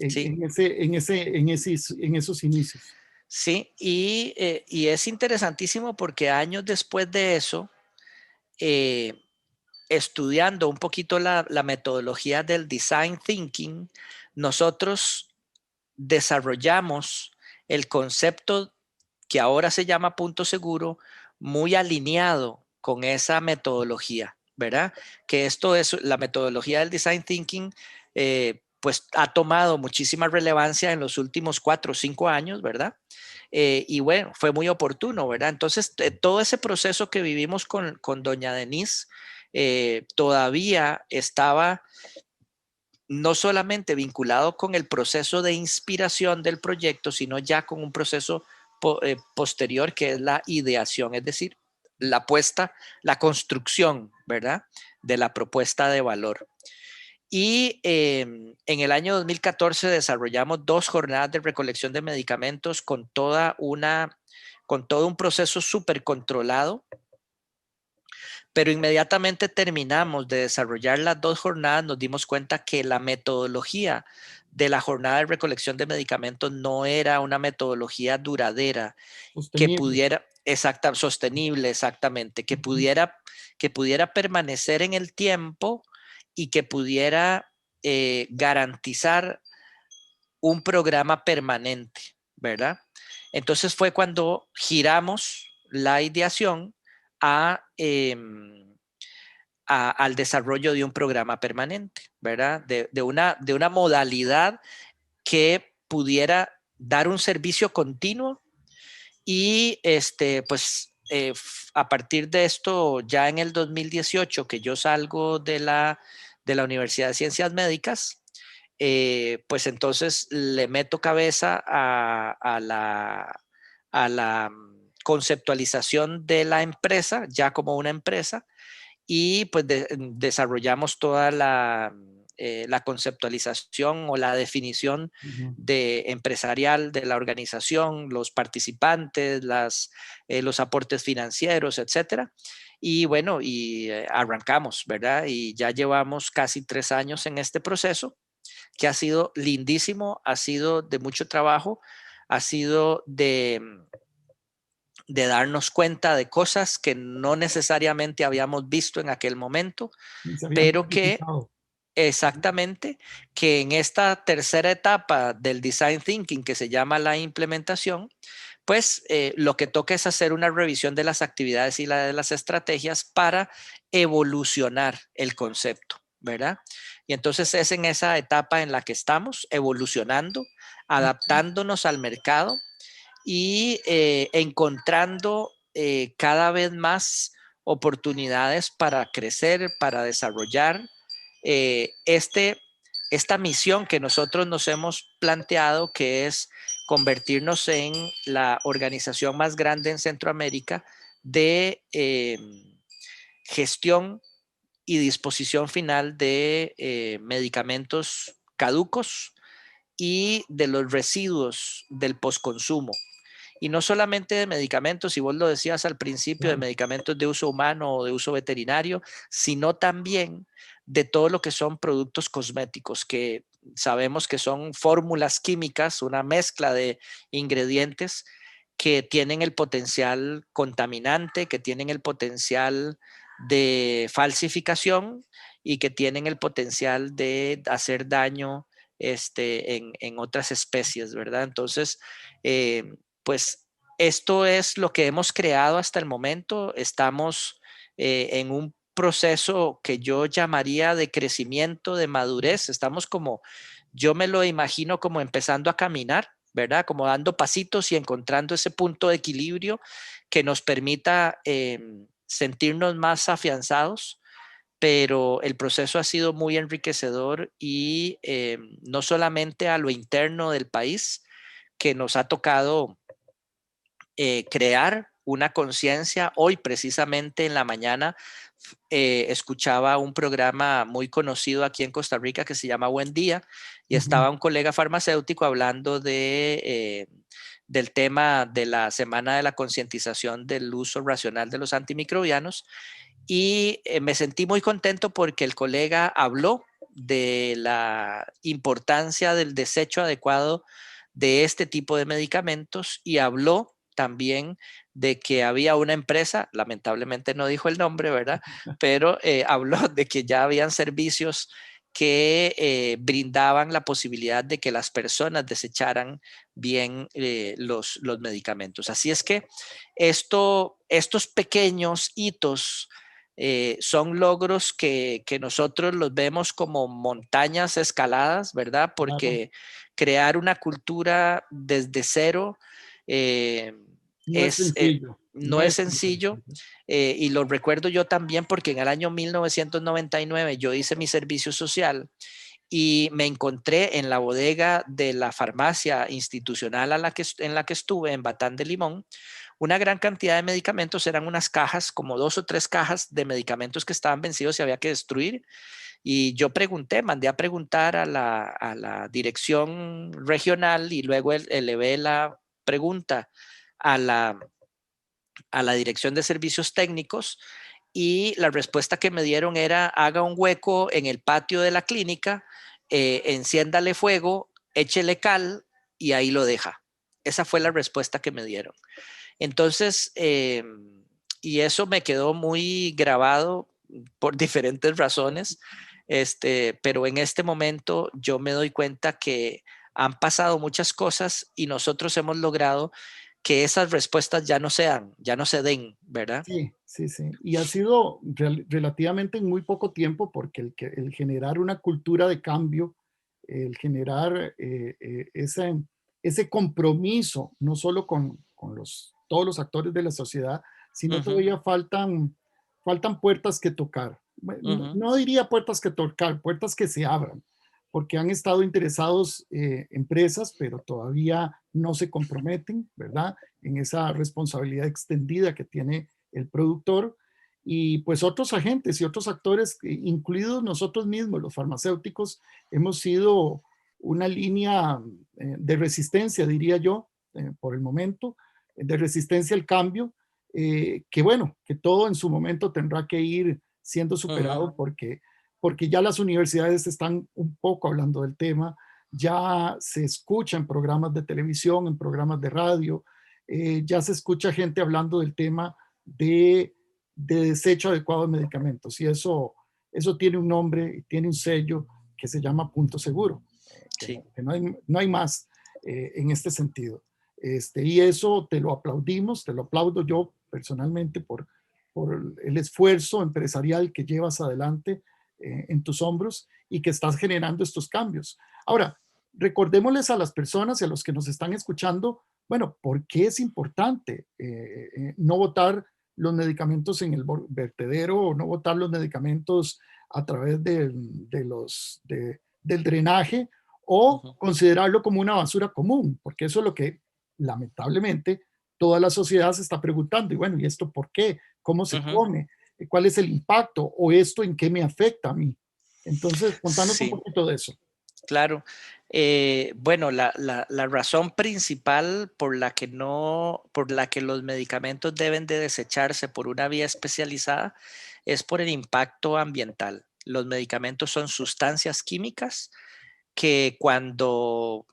Sí. en esos inicios. Sí, y es interesantísimo porque años después de eso, eh, estudiando un poquito la metodología del design thinking, nosotros desarrollamos el concepto que ahora se llama punto seguro, muy alineado con esa metodología, ¿verdad? Que esto es la metodología del design thinking, pues ha tomado muchísima relevancia en los últimos 4 o 5 años, ¿verdad? Y bueno, fue muy oportuno, ¿verdad? Entonces, todo ese proceso que vivimos con doña Denise todavía estaba no solamente vinculado con el proceso de inspiración del proyecto, sino ya con un proceso posterior que es la ideación, es decir, la construcción, ¿verdad? De la propuesta de valor. Y en el año 2014 desarrollamos 2 jornadas de recolección de medicamentos con con todo un proceso súper controlado, pero inmediatamente terminamos de desarrollar las 2 jornadas, nos dimos cuenta que la metodología de la jornada de recolección de medicamentos no era una metodología duradera, que Sostenible. pudiera, sostenible exactamente, que pudiera permanecer en el tiempo y que pudiera garantizar un programa permanente, ¿verdad? Entonces fue cuando giramos la ideación a, al desarrollo de un programa permanente, ¿verdad? De una modalidad que pudiera dar un servicio continuo y pues a partir de esto, ya en el 2018, que yo salgo de la Universidad de Ciencias Médicas, pues entonces le meto cabeza a la conceptualización de la empresa, ya como una empresa, y pues desarrollamos toda la conceptualización o la definición Ujú. de empresarial de la organización, los participantes, los aportes financieros, etcétera. Y bueno, y arrancamos, ¿verdad? Y ya llevamos casi 3 años en este proceso, que ha sido lindísimo, ha sido de mucho trabajo, ha sido de darnos cuenta de cosas que no necesariamente habíamos visto en aquel momento, Y se habían pero que planificado. exactamente, que en esta tercera etapa del design thinking que se llama la implementación, pues lo que toca es hacer una revisión de las actividades y de las estrategias para evolucionar el concepto, ¿verdad? Y entonces es en esa etapa en la que estamos, evolucionando, adaptándonos al mercado y encontrando cada vez más oportunidades para crecer, para desarrollar esta misión que nosotros nos hemos planteado, que es convertirnos en la organización más grande en Centroamérica de gestión y disposición final de medicamentos caducos y de los residuos del postconsumo. Y no solamente de medicamentos, si vos lo decías al principio, de Claro. medicamentos de uso humano o de uso veterinario, sino también de todo lo que son productos cosméticos, que sabemos que son fórmulas químicas, una mezcla de ingredientes que tienen el potencial contaminante, que tienen el potencial de falsificación y que tienen el potencial de hacer daño en otras especies, ¿verdad? Entonces, pues esto es lo que hemos creado hasta el momento. Estamos en un proceso que yo llamaría de crecimiento, de madurez. Estamos como, yo me lo imagino como empezando a caminar, ¿verdad? Como dando pasitos y encontrando ese punto de equilibrio que nos permita sentirnos más afianzados, pero el proceso ha sido muy enriquecedor y no solamente a lo interno del país, que nos ha tocado crear una conciencia. Hoy, precisamente en la mañana, escuchaba un programa muy conocido aquí en Costa Rica que se llama Buen Día y Ujú. estaba un colega farmacéutico hablando del tema de la semana de la concientización del uso racional de los antimicrobianos y me sentí muy contento porque el colega habló de la importancia del desecho adecuado de este tipo de medicamentos y habló también de que había una empresa, lamentablemente no dijo el nombre, ¿verdad? Pero habló de que ya habían servicios que brindaban la posibilidad de que las personas desecharan bien los medicamentos. Así es que estos pequeños hitos son logros que nosotros los vemos como montañas escaladas, ¿verdad? Claro. Porque crear una cultura desde cero eh, No es sencillo. no No es es tan sencillo. sencillo. Y lo recuerdo yo también porque en el año 1999 yo hice mi servicio social y me encontré en la bodega de la farmacia institucional en la que estuve, en Batán de Limón, una gran cantidad de medicamentos. Eran unas cajas, como 2 o 3 cajas de medicamentos que estaban vencidos y había que destruir. Y yo pregunté, mandé a preguntar a la dirección regional y luego elevé la pregunta a la dirección de servicios técnicos y la respuesta que me dieron era: haga un hueco en el patio de la clínica, enciéndale fuego, échele cal y ahí lo deja. Esa fue la respuesta que me dieron. Entonces, y eso me quedó muy grabado por diferentes razones, pero en este momento yo me doy cuenta que han pasado muchas cosas y nosotros hemos logrado que esas respuestas ya no se den, ¿verdad? Sí, sí, sí. Y ha sido relativamente en muy poco tiempo porque el generar una cultura de cambio, el generar ese ese compromiso, no solo con todos los actores de la sociedad, sino Ujú, todavía faltan puertas que tocar. No, ujú, no diría puertas que tocar, puertas que se abran, porque han estado interesados empresas, pero todavía no se comprometen, ¿verdad? En esa responsabilidad extendida que tiene el productor. Y pues otros agentes y otros actores, incluidos nosotros mismos, los farmacéuticos, hemos sido una línea de resistencia, diría yo, por el momento, de resistencia al cambio, que bueno, que todo en su momento tendrá que ir siendo ujú. superado porque ya las universidades están un poco hablando del tema, ya se escucha en programas de televisión, en programas de radio, ya se escucha gente hablando del tema de desecho adecuado de medicamentos y eso tiene un nombre y tiene un sello que se llama punto seguro, Sí, que no hay más en este sentido. Y eso te lo aplaudimos, te lo aplaudo yo personalmente por el esfuerzo empresarial que llevas adelante en tus hombros y que estás generando estos cambios. Ahora, recordémosles a las personas y a los que nos están escuchando, bueno, ¿por qué es importante no botar los medicamentos en el vertedero o no botar los medicamentos a través del drenaje o ujú, considerarlo como una basura común? Porque eso es lo que lamentablemente toda la sociedad se está preguntando. Y bueno, ¿y esto por qué? ¿Cómo se ujú. come? ¿Cuál es el impacto? ¿O esto en qué me afecta a mí? Entonces, contanos un Sí, poquito de eso. claro. Bueno, la razón principal por la que los medicamentos deben de desecharse por una vía especializada es por el impacto ambiental. Los medicamentos son sustancias químicas que cuando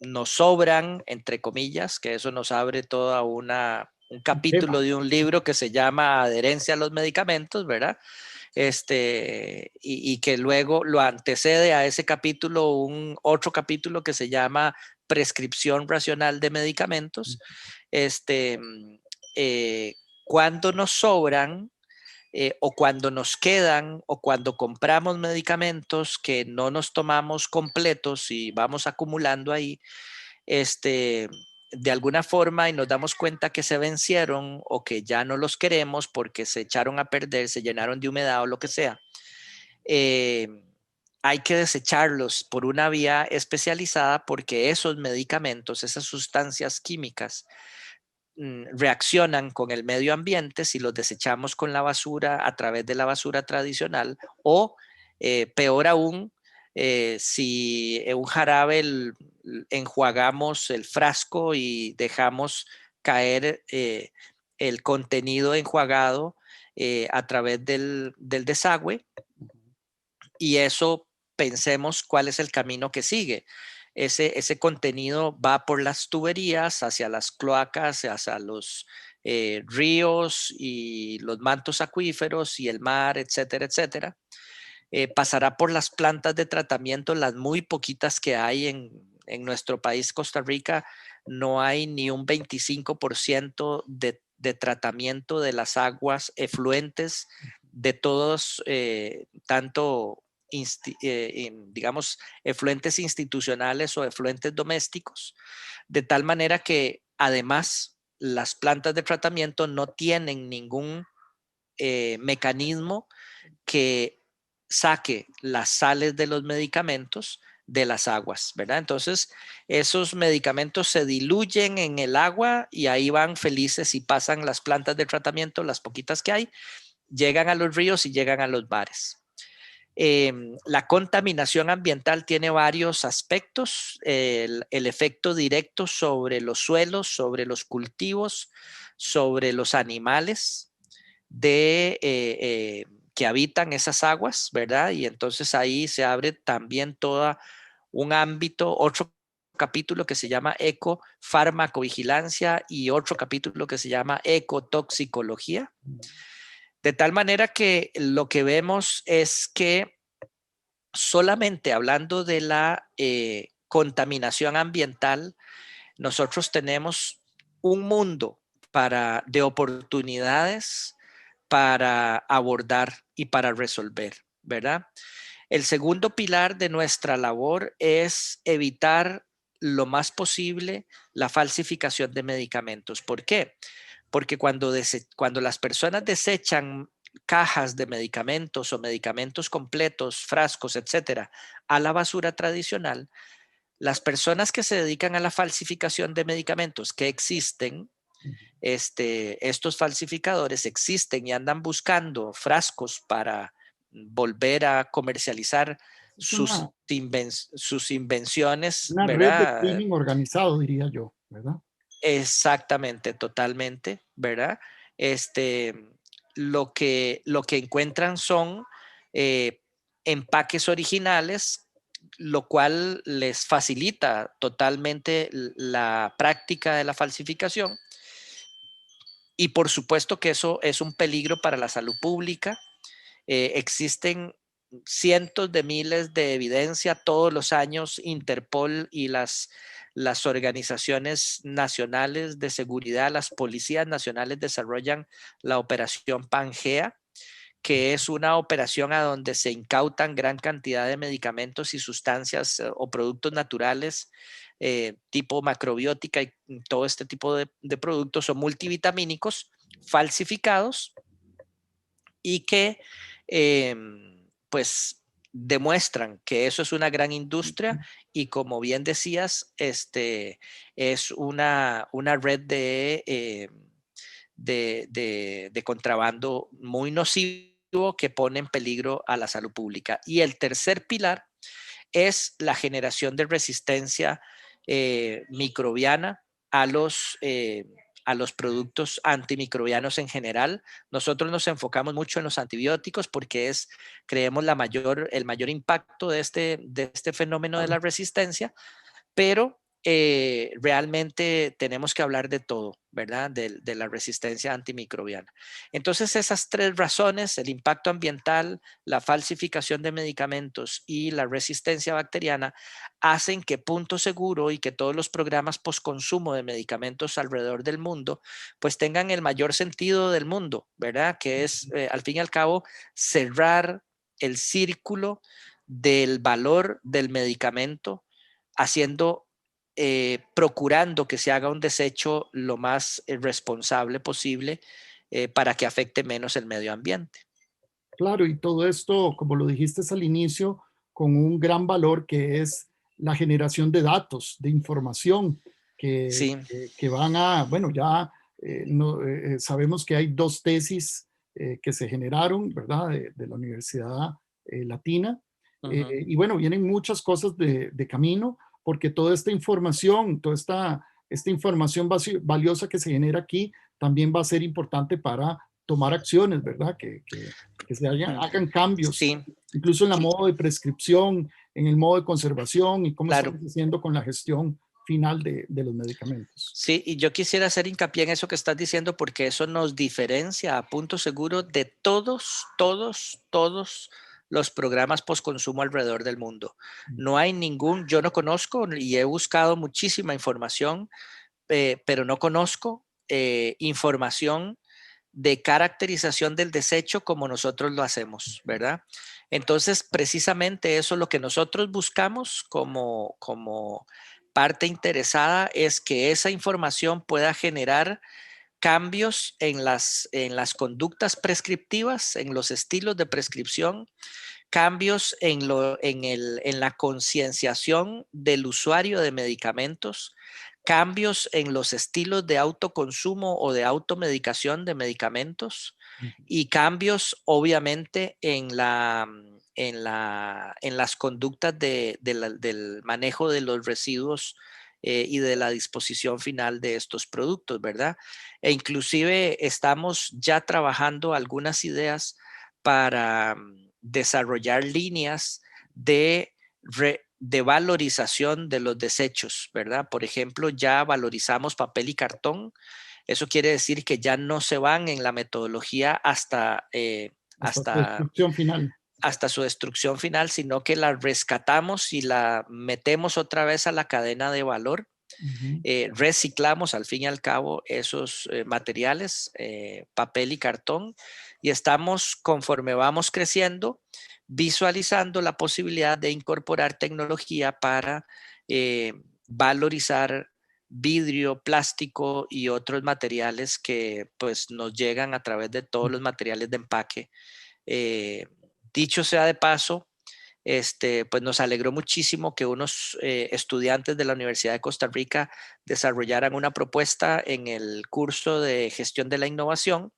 nos sobran, entre comillas, que eso nos abre toda un Un tema. capítulo de un libro que se llama Adherencia a los medicamentos, ¿verdad? Y que luego lo antecede a ese capítulo un otro capítulo que se llama Prescripción racional de medicamentos. Este, eh, cuando nos sobran, o cuando nos quedan o cuando compramos medicamentos que no nos tomamos completos y vamos acumulando ahí, este, de alguna forma y nos damos cuenta que se vencieron o que ya no los queremos porque se echaron a perder, se llenaron de humedad o lo que sea, eh, hay que desecharlos por una vía especializada porque esos medicamentos, esas sustancias químicas, reaccionan con el medio ambiente si los desechamos con la basura a través de la basura tradicional o peor aún, si un jarabe enjuagamos el frasco y dejamos caer el contenido enjuagado a través del desagüe, y eso pensemos cuál es el camino que sigue. Ese contenido va por las tuberías hacia las cloacas, hacia los ríos y los mantos acuíferos y el mar, etcétera, etcétera. Pasará por las plantas de tratamiento, las muy poquitas que hay en nuestro país, Costa Rica. No hay ni un 25% de tratamiento de las aguas efluentes de todos, tanto digamos, efluentes institucionales o efluentes domésticos, de tal manera que además las plantas de tratamiento no tienen ningún mecanismo que saque las sales de los medicamentos de las aguas, ¿verdad? Entonces, esos medicamentos se diluyen en el agua y ahí van felices y pasan las plantas de tratamiento, las poquitas que hay, llegan a los ríos y llegan a los mares. La contaminación ambiental tiene varios aspectos, el efecto directo sobre los suelos, sobre los cultivos, sobre los animales que habitan esas aguas, ¿verdad? Y entonces ahí se abre también todo un ámbito, otro capítulo que se llama ecofarmacovigilancia y otro capítulo que se llama ecotoxicología. De tal manera que lo que vemos es que solamente hablando de la contaminación ambiental, nosotros tenemos un mundo de oportunidades para abordar y para resolver, ¿verdad? El segundo pilar de nuestra labor es evitar lo más posible la falsificación de medicamentos. ¿Por qué? Porque cuando las personas desechan cajas de medicamentos o medicamentos completos, frascos, etcétera, a la basura tradicional, las personas que se dedican a la falsificación de medicamentos que existen, estos falsificadores existen y andan buscando frascos para volver a comercializar Es sus invenciones, una red de ¿verdad? crimen organizado, diría yo, ¿verdad? Exactamente, totalmente, ¿verdad? Este, lo que encuentran son eh, empaques originales, lo cual les facilita totalmente la práctica de la falsificación. Y por supuesto que eso es un peligro para la salud pública. Existen cientos de miles de evidencia todos los años. Interpol y las organizaciones nacionales de seguridad, las policías nacionales desarrollan la operación Pangea, que es una operación a donde se incautan gran cantidad de medicamentos y sustancias o productos naturales tipo macrobiótica y todo este tipo de productos son multivitamínicos falsificados y que pues demuestran que eso es una gran industria y como bien decías, es una red de contrabando muy nocivo que pone en peligro a la salud pública. Y el tercer pilar es la generación de resistencia microbiana a a los productos antimicrobianos en general. Nosotros nos enfocamos mucho en los antibióticos porque creemos, el mayor impacto de este fenómeno de la resistencia, pero realmente tenemos que hablar de todo, ¿verdad? De la resistencia antimicrobiana. Entonces, esas tres razones, el impacto ambiental, la falsificación de medicamentos y la resistencia bacteriana, hacen que Punto Seguro y que todos los programas postconsumo de medicamentos alrededor del mundo, pues tengan el mayor sentido del mundo, ¿verdad? Que es, al fin y al cabo, cerrar el círculo del valor del medicamento haciendo, procurando que se haga un desecho lo más responsable posible para que afecte menos el medio ambiente. Claro, y todo esto, como lo dijiste al inicio, con un gran valor que es la generación de datos, de información Sí, que van a, bueno, ya sabemos que hay dos tesis que se generaron, ¿verdad? De la Universidad Latina. ujú, Y bueno, vienen muchas cosas de camino, porque toda esta información, esta información valiosa que se genera aquí, también va a ser importante para tomar acciones, ¿verdad? Que se hagan cambios, sí, incluso en la sí, modo de prescripción, en el modo de conservación y cómo claro. estamos haciendo con la gestión final de los medicamentos. Sí, y yo quisiera hacer hincapié en eso que estás diciendo porque eso nos diferencia a Punto Seguro de todos los programas postconsumo alrededor del mundo. No hay ningún, yo no conozco y he buscado muchísima información, pero no conozco información de caracterización del desecho como nosotros lo hacemos, ¿verdad? Entonces, precisamente eso es lo que nosotros buscamos como parte interesada, es que esa información pueda generar cambios en las conductas prescriptivas, en los estilos de prescripción, cambios en la concienciación del usuario de medicamentos, cambios en los estilos de autoconsumo o de automedicación de medicamentos y cambios obviamente en las conductas del manejo de los residuos y de la disposición final de estos productos, ¿verdad? E inclusive estamos ya trabajando algunas ideas para desarrollar líneas de valorización de los desechos, ¿verdad? Por ejemplo, ya valorizamos papel y cartón. Eso quiere decir que ya no se van en la metodología Hasta su destrucción final. hasta su destrucción final, sino que la rescatamos y la metemos otra vez a la cadena de valor. Ujú. Reciclamos al fin y al cabo esos materiales, papel y cartón, y estamos, conforme vamos creciendo, visualizando la posibilidad de incorporar tecnología para valorizar vidrio, plástico y otros materiales que pues nos llegan a través de todos los materiales de empaque. Dicho sea de paso, pues nos alegró muchísimo que unos estudiantes de la Universidad de Costa Rica desarrollaran una propuesta en el curso de gestión de la innovación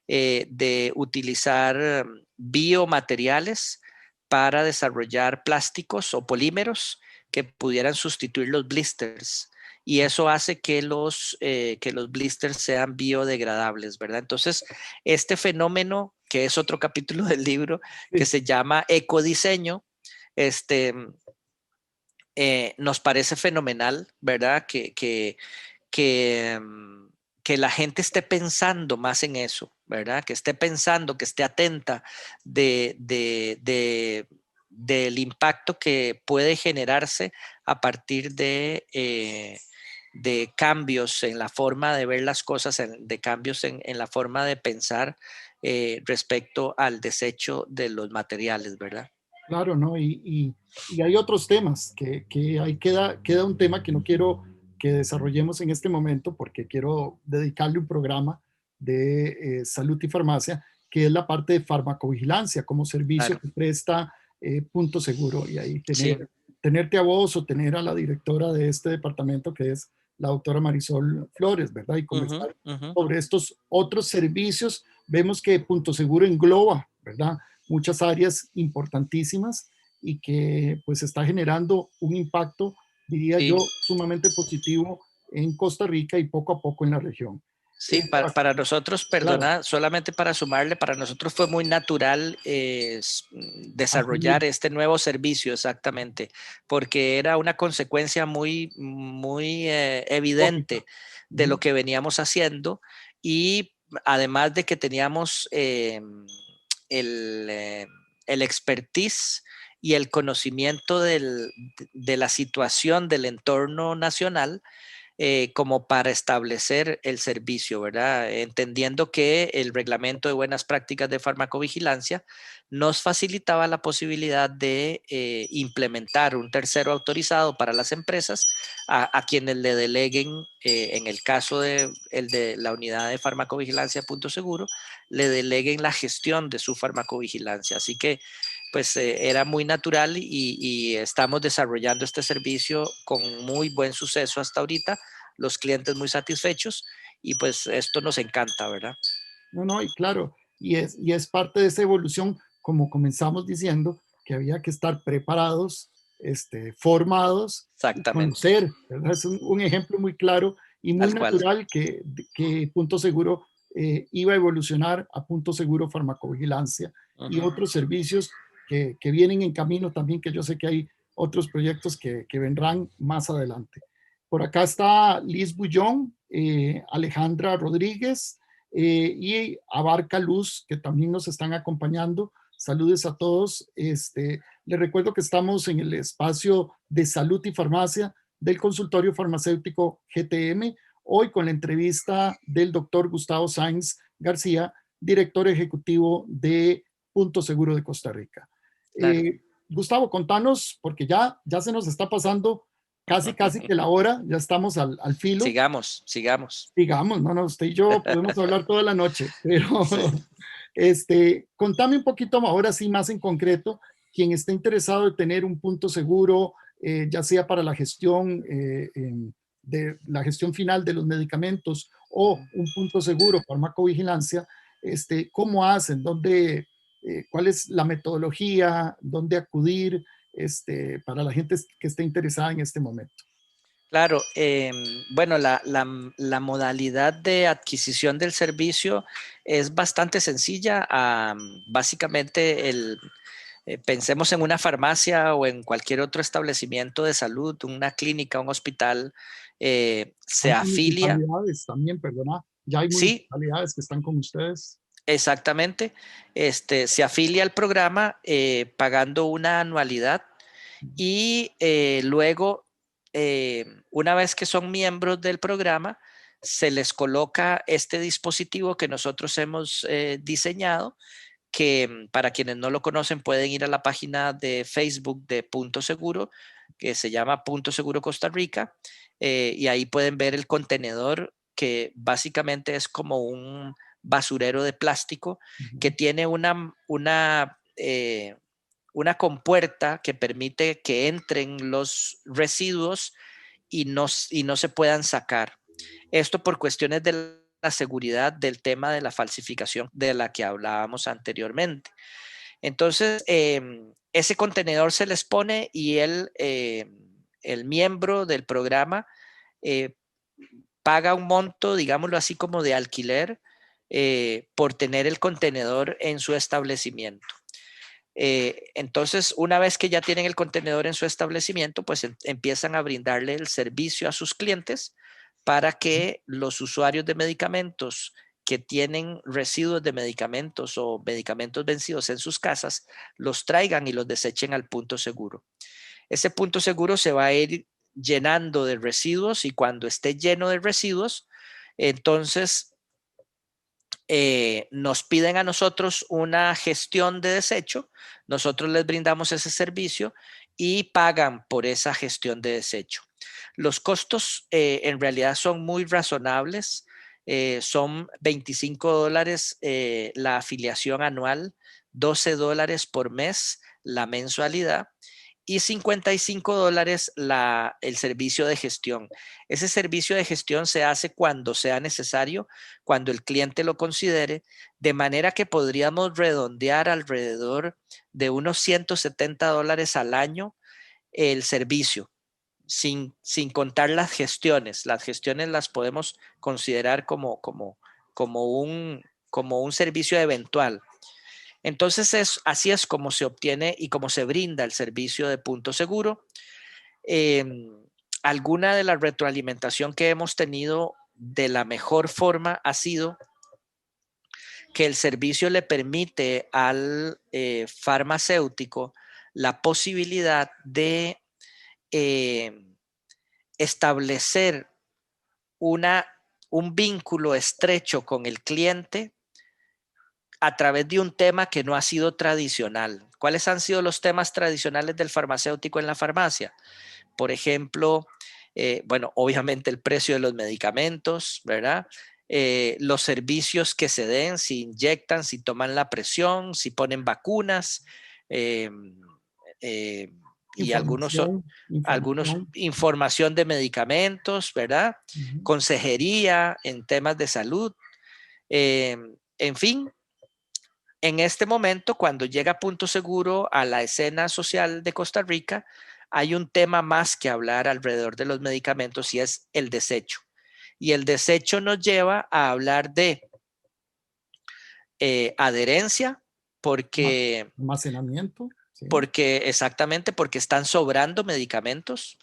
de utilizar biomateriales para desarrollar plásticos o polímeros que pudieran sustituir los blisters. Y eso hace que que los blisters sean biodegradables, ¿verdad? Entonces, este fenómeno, que es otro capítulo del libro, que Sí. se llama ecodiseño, este, nos parece fenomenal, ¿verdad? Que, que la gente esté pensando más en eso, ¿verdad? Que esté pensando, que esté atenta del impacto que puede generarse a partir de cambios en la forma de ver las cosas, de cambios en la forma de pensar respecto al desecho de los materiales, ¿verdad? Claro, ¿no? Y hay otros temas que ahí queda un tema que no quiero que desarrollemos en este momento porque quiero dedicarle un programa de salud y farmacia, que es la parte de farmacovigilancia como servicio Claro, que presta Punto Seguro. Y ahí sí. tenerte a vos o tener a la directora de este departamento, que es la doctora Marisol Flores, ¿verdad? Y Ujú, conversar ujú. sobre estos otros servicios. Vemos que Punto Seguro engloba, ¿verdad? Muchas áreas importantísimas y que pues está generando un impacto, diría yo, Sí, sumamente positivo en Costa Rica y poco a poco en la región. sí, Por acá, para nosotros, claro, perdona, solamente para sumarle, para nosotros fue muy natural desarrollar asumir. este nuevo servicio, exactamente, porque era una consecuencia muy Lógica. evidente de lo Ujú. que veníamos haciendo y además de que teníamos el, eh, el expertise y el conocimiento de la situación del entorno nacional, como para establecer el servicio, ¿verdad? Entendiendo que el reglamento de buenas prácticas de farmacovigilancia nos facilitaba la posibilidad de implementar un tercero autorizado para las empresas a quienes le deleguen, en el caso de, el de la unidad de farmacovigilancia Punto Seguro, le deleguen la gestión de su farmacovigilancia. Así que pues era muy natural y estamos desarrollando este servicio con muy buen suceso hasta ahorita, los clientes muy satisfechos y pues esto nos encanta, ¿verdad? No, no, y claro, y es parte de esa evolución, como comenzamos diciendo, que había que estar preparados, formados y Exactamente, conocer, ¿verdad? Es un ejemplo muy claro y muy tal cual. natural que Punto Seguro iba a evolucionar a Punto Seguro Farmacovigilancia y Ujú. otros servicios que vienen en camino también, que yo sé que hay otros proyectos que vendrán más adelante. Por acá está Liz Bullón, Alejandra Rodríguez, y Abarca Luz, que también nos están acompañando. Saludes a todos. Les recuerdo que estamos en el espacio de salud y farmacia del consultorio farmacéutico GTM, hoy con la entrevista del doctor Gustavo Sáenz García, director ejecutivo de Punto Seguro de Costa Rica. Claro. Gustavo, contanos, porque ya se nos está pasando casi que la hora, ya estamos al filo. Sigamos, sigamos. Digamos, no, no, usted y yo podemos hablar toda la noche, pero Sí. contame un poquito ahora sí más en concreto, quien esté interesado en tener un punto seguro, ya sea para la gestión de la gestión final de los medicamentos o un punto seguro, farmacovigilancia, ¿cómo hacen? ¿Dónde, cuál es la metodología? ¿Dónde acudir para la gente que esté interesada en este momento? Claro, bueno, la modalidad de adquisición del servicio es bastante sencilla. Básicamente, pensemos en una farmacia o en cualquier otro establecimiento de salud, una clínica, un hospital, se Hay afilia. municipalidades también, perdona, ya hay Sí, municipalidades que están con ustedes. exactamente. Se afilia al programa pagando una anualidad y luego, una vez que son miembros del programa, se les coloca este dispositivo que nosotros hemos diseñado, que para quienes no lo conocen pueden ir a la página de Facebook de Punto Seguro, que se llama Punto Seguro Costa Rica, y ahí pueden ver el contenedor, que básicamente es como un basurero de plástico que tiene una compuerta que permite que entren los residuos y no se puedan sacar. Esto por cuestiones de la seguridad del tema de la falsificación de la que hablábamos anteriormente. Entonces, ese contenedor se les pone y el miembro del programa paga un monto, digámoslo así, como de alquiler por tener el contenedor en su establecimiento. Entonces, una vez que ya tienen el contenedor en su establecimiento, pues empiezan a brindarle el servicio a sus clientes para que los usuarios de medicamentos que tienen residuos de medicamentos o medicamentos vencidos en sus casas, los traigan y los desechen al punto seguro. Ese punto seguro se va a ir llenando de residuos y cuando esté lleno de residuos, entonces nos piden a nosotros una gestión de desecho, nosotros les brindamos ese servicio y pagan por esa gestión de desecho. Los costos en realidad son muy razonables, son $25 la afiliación anual, $12 por mes la mensualidad y $55 el servicio de gestión. Ese servicio de gestión se hace cuando sea necesario, cuando el cliente lo considere, de manera que podríamos redondear alrededor de unos $170 al año el servicio, sin contar las gestiones. Las gestiones las podemos considerar como un servicio eventual. Entonces, así es como se obtiene y como se brinda el servicio de punto seguro. Alguna de la retroalimentación que hemos tenido de la mejor forma ha sido que el servicio le permite al farmacéutico la posibilidad de establecer un vínculo estrecho con el cliente a través de un tema que no ha sido tradicional. ¿Cuáles han sido los temas tradicionales del farmacéutico en la farmacia? Por ejemplo, bueno, obviamente el precio de los medicamentos, ¿verdad? Los servicios que se den, si inyectan, si toman la presión, si ponen vacunas eh, y algunos información de medicamentos, ¿verdad? Consejería en temas de salud. En fin, en este momento, cuando llega Punto Seguro a la escena social de Costa Rica, hay un tema más que hablar alrededor de los medicamentos y es el desecho. Y el desecho nos lleva a hablar de adherencia, porque almacenamiento. Sí. Exactamente, porque están sobrando medicamentos.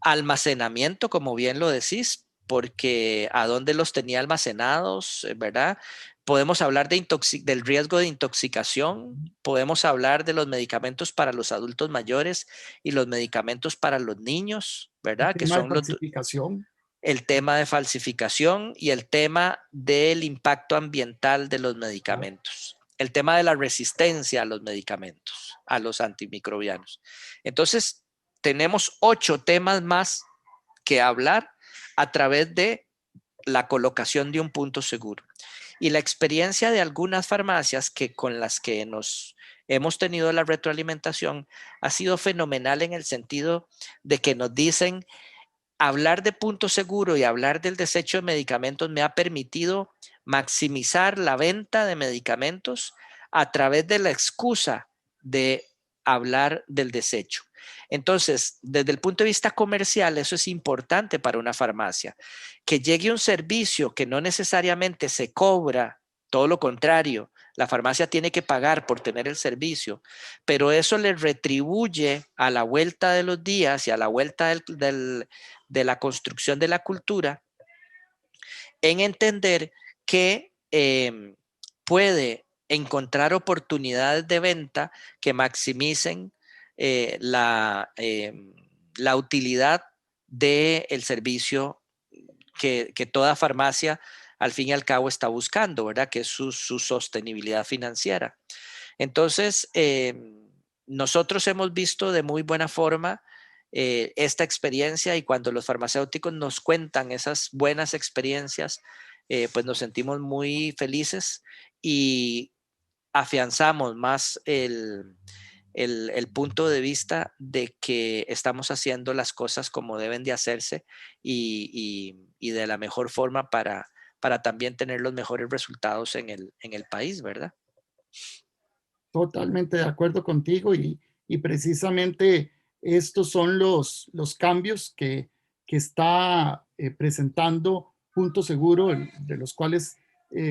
Almacenamiento, como bien lo decís, porque a dónde los tenía almacenados, ¿verdad? Podemos hablar del riesgo de intoxicación, podemos hablar de los medicamentos para los adultos mayores y los medicamentos para los niños, ¿verdad? Que son el tema de falsificación y el tema del impacto ambiental de los medicamentos. El tema de la resistencia a los medicamentos, a los antimicrobianos. Entonces, tenemos 8 temas más que hablar a través de la colocación de un punto seguro. Y la experiencia de algunas farmacias con las que nos hemos tenido la retroalimentación ha sido fenomenal en el sentido de que nos dicen, hablar de punto seguro y hablar del desecho de medicamentos me ha permitido maximizar la venta de medicamentos a través de la excusa de hablar del desecho. Entonces, desde el punto de vista comercial, eso es importante para una farmacia. Que llegue un servicio que no necesariamente se cobra, todo lo contrario, la farmacia tiene que pagar por tener el servicio, pero eso le retribuye a la vuelta de los días y a la vuelta de la construcción de la cultura en entender que puede encontrar oportunidades de venta que maximicen la utilidad del servicio que toda farmacia al fin y al cabo está buscando, ¿verdad? Que es su sostenibilidad financiera. Entonces, nosotros hemos visto de muy buena forma esta experiencia, y cuando los farmacéuticos nos cuentan esas buenas experiencias, pues nos sentimos muy felices y afianzamos más el punto de vista de que estamos haciendo las cosas como deben de hacerse y de la mejor forma para también tener los mejores resultados en el país, ¿verdad? Totalmente de acuerdo contigo y precisamente estos son los cambios que está presentando Punto Seguro, de los cuales,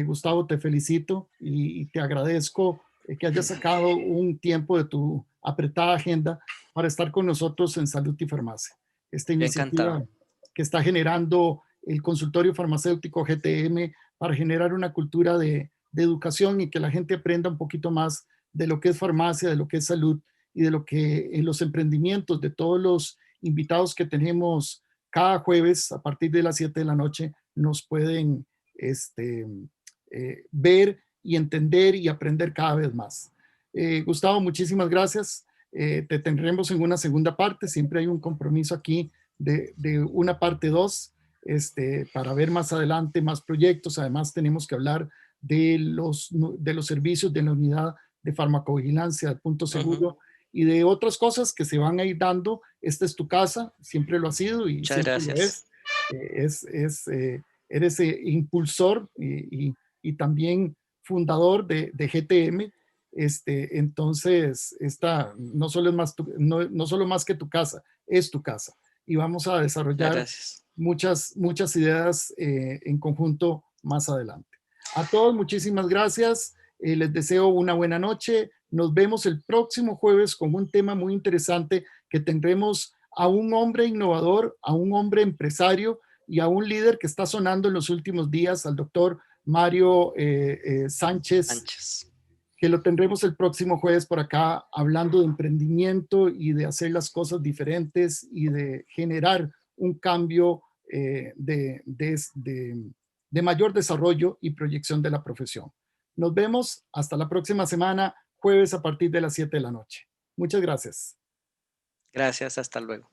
Gustavo, te felicito y te agradezco que hayas sacado un tiempo de tu apretada agenda para estar con nosotros en Salud y Farmacia. Esta Yo encantado. iniciativa que está generando el consultorio farmacéutico GTM para generar una cultura de educación y que la gente aprenda un poquito más de lo que es farmacia, de lo que es salud y de lo que en los emprendimientos de todos los invitados que tenemos cada jueves a partir de las 7 de la noche nos pueden este, ver y entender y aprender cada vez más. Gustavo, muchísimas gracias. Te tendremos en una segunda parte. Siempre hay un compromiso aquí de una parte 2 para ver más adelante más proyectos. Además, tenemos que hablar de los servicios de la unidad de farmacovigilancia de Punto Ujú. Seguro y de otras cosas que se van a ir dando. Esta es tu casa, siempre lo ha sido y Muchas siempre lo gracias. es. Eres impulsor y también fundador de GTM. Entonces, esta no solo es más no solo más que tu casa, es tu casa. Y vamos a Muchas desarrollar gracias. muchas ideas en conjunto más adelante. A todos, muchísimas gracias. Les deseo una buena noche. Nos vemos el próximo jueves con un tema muy interesante que tendremos a un hombre innovador, a un hombre empresario y a un líder que está sonando en los últimos días, al doctor Mario Sánchez, Sánchez. que lo tendremos el próximo jueves por acá hablando de emprendimiento y de hacer las cosas diferentes y de generar un cambio de mayor desarrollo y proyección de la profesión. Nos vemos hasta la próxima semana, jueves a partir de las 7 de la noche. Muchas gracias. Gracias, hasta luego.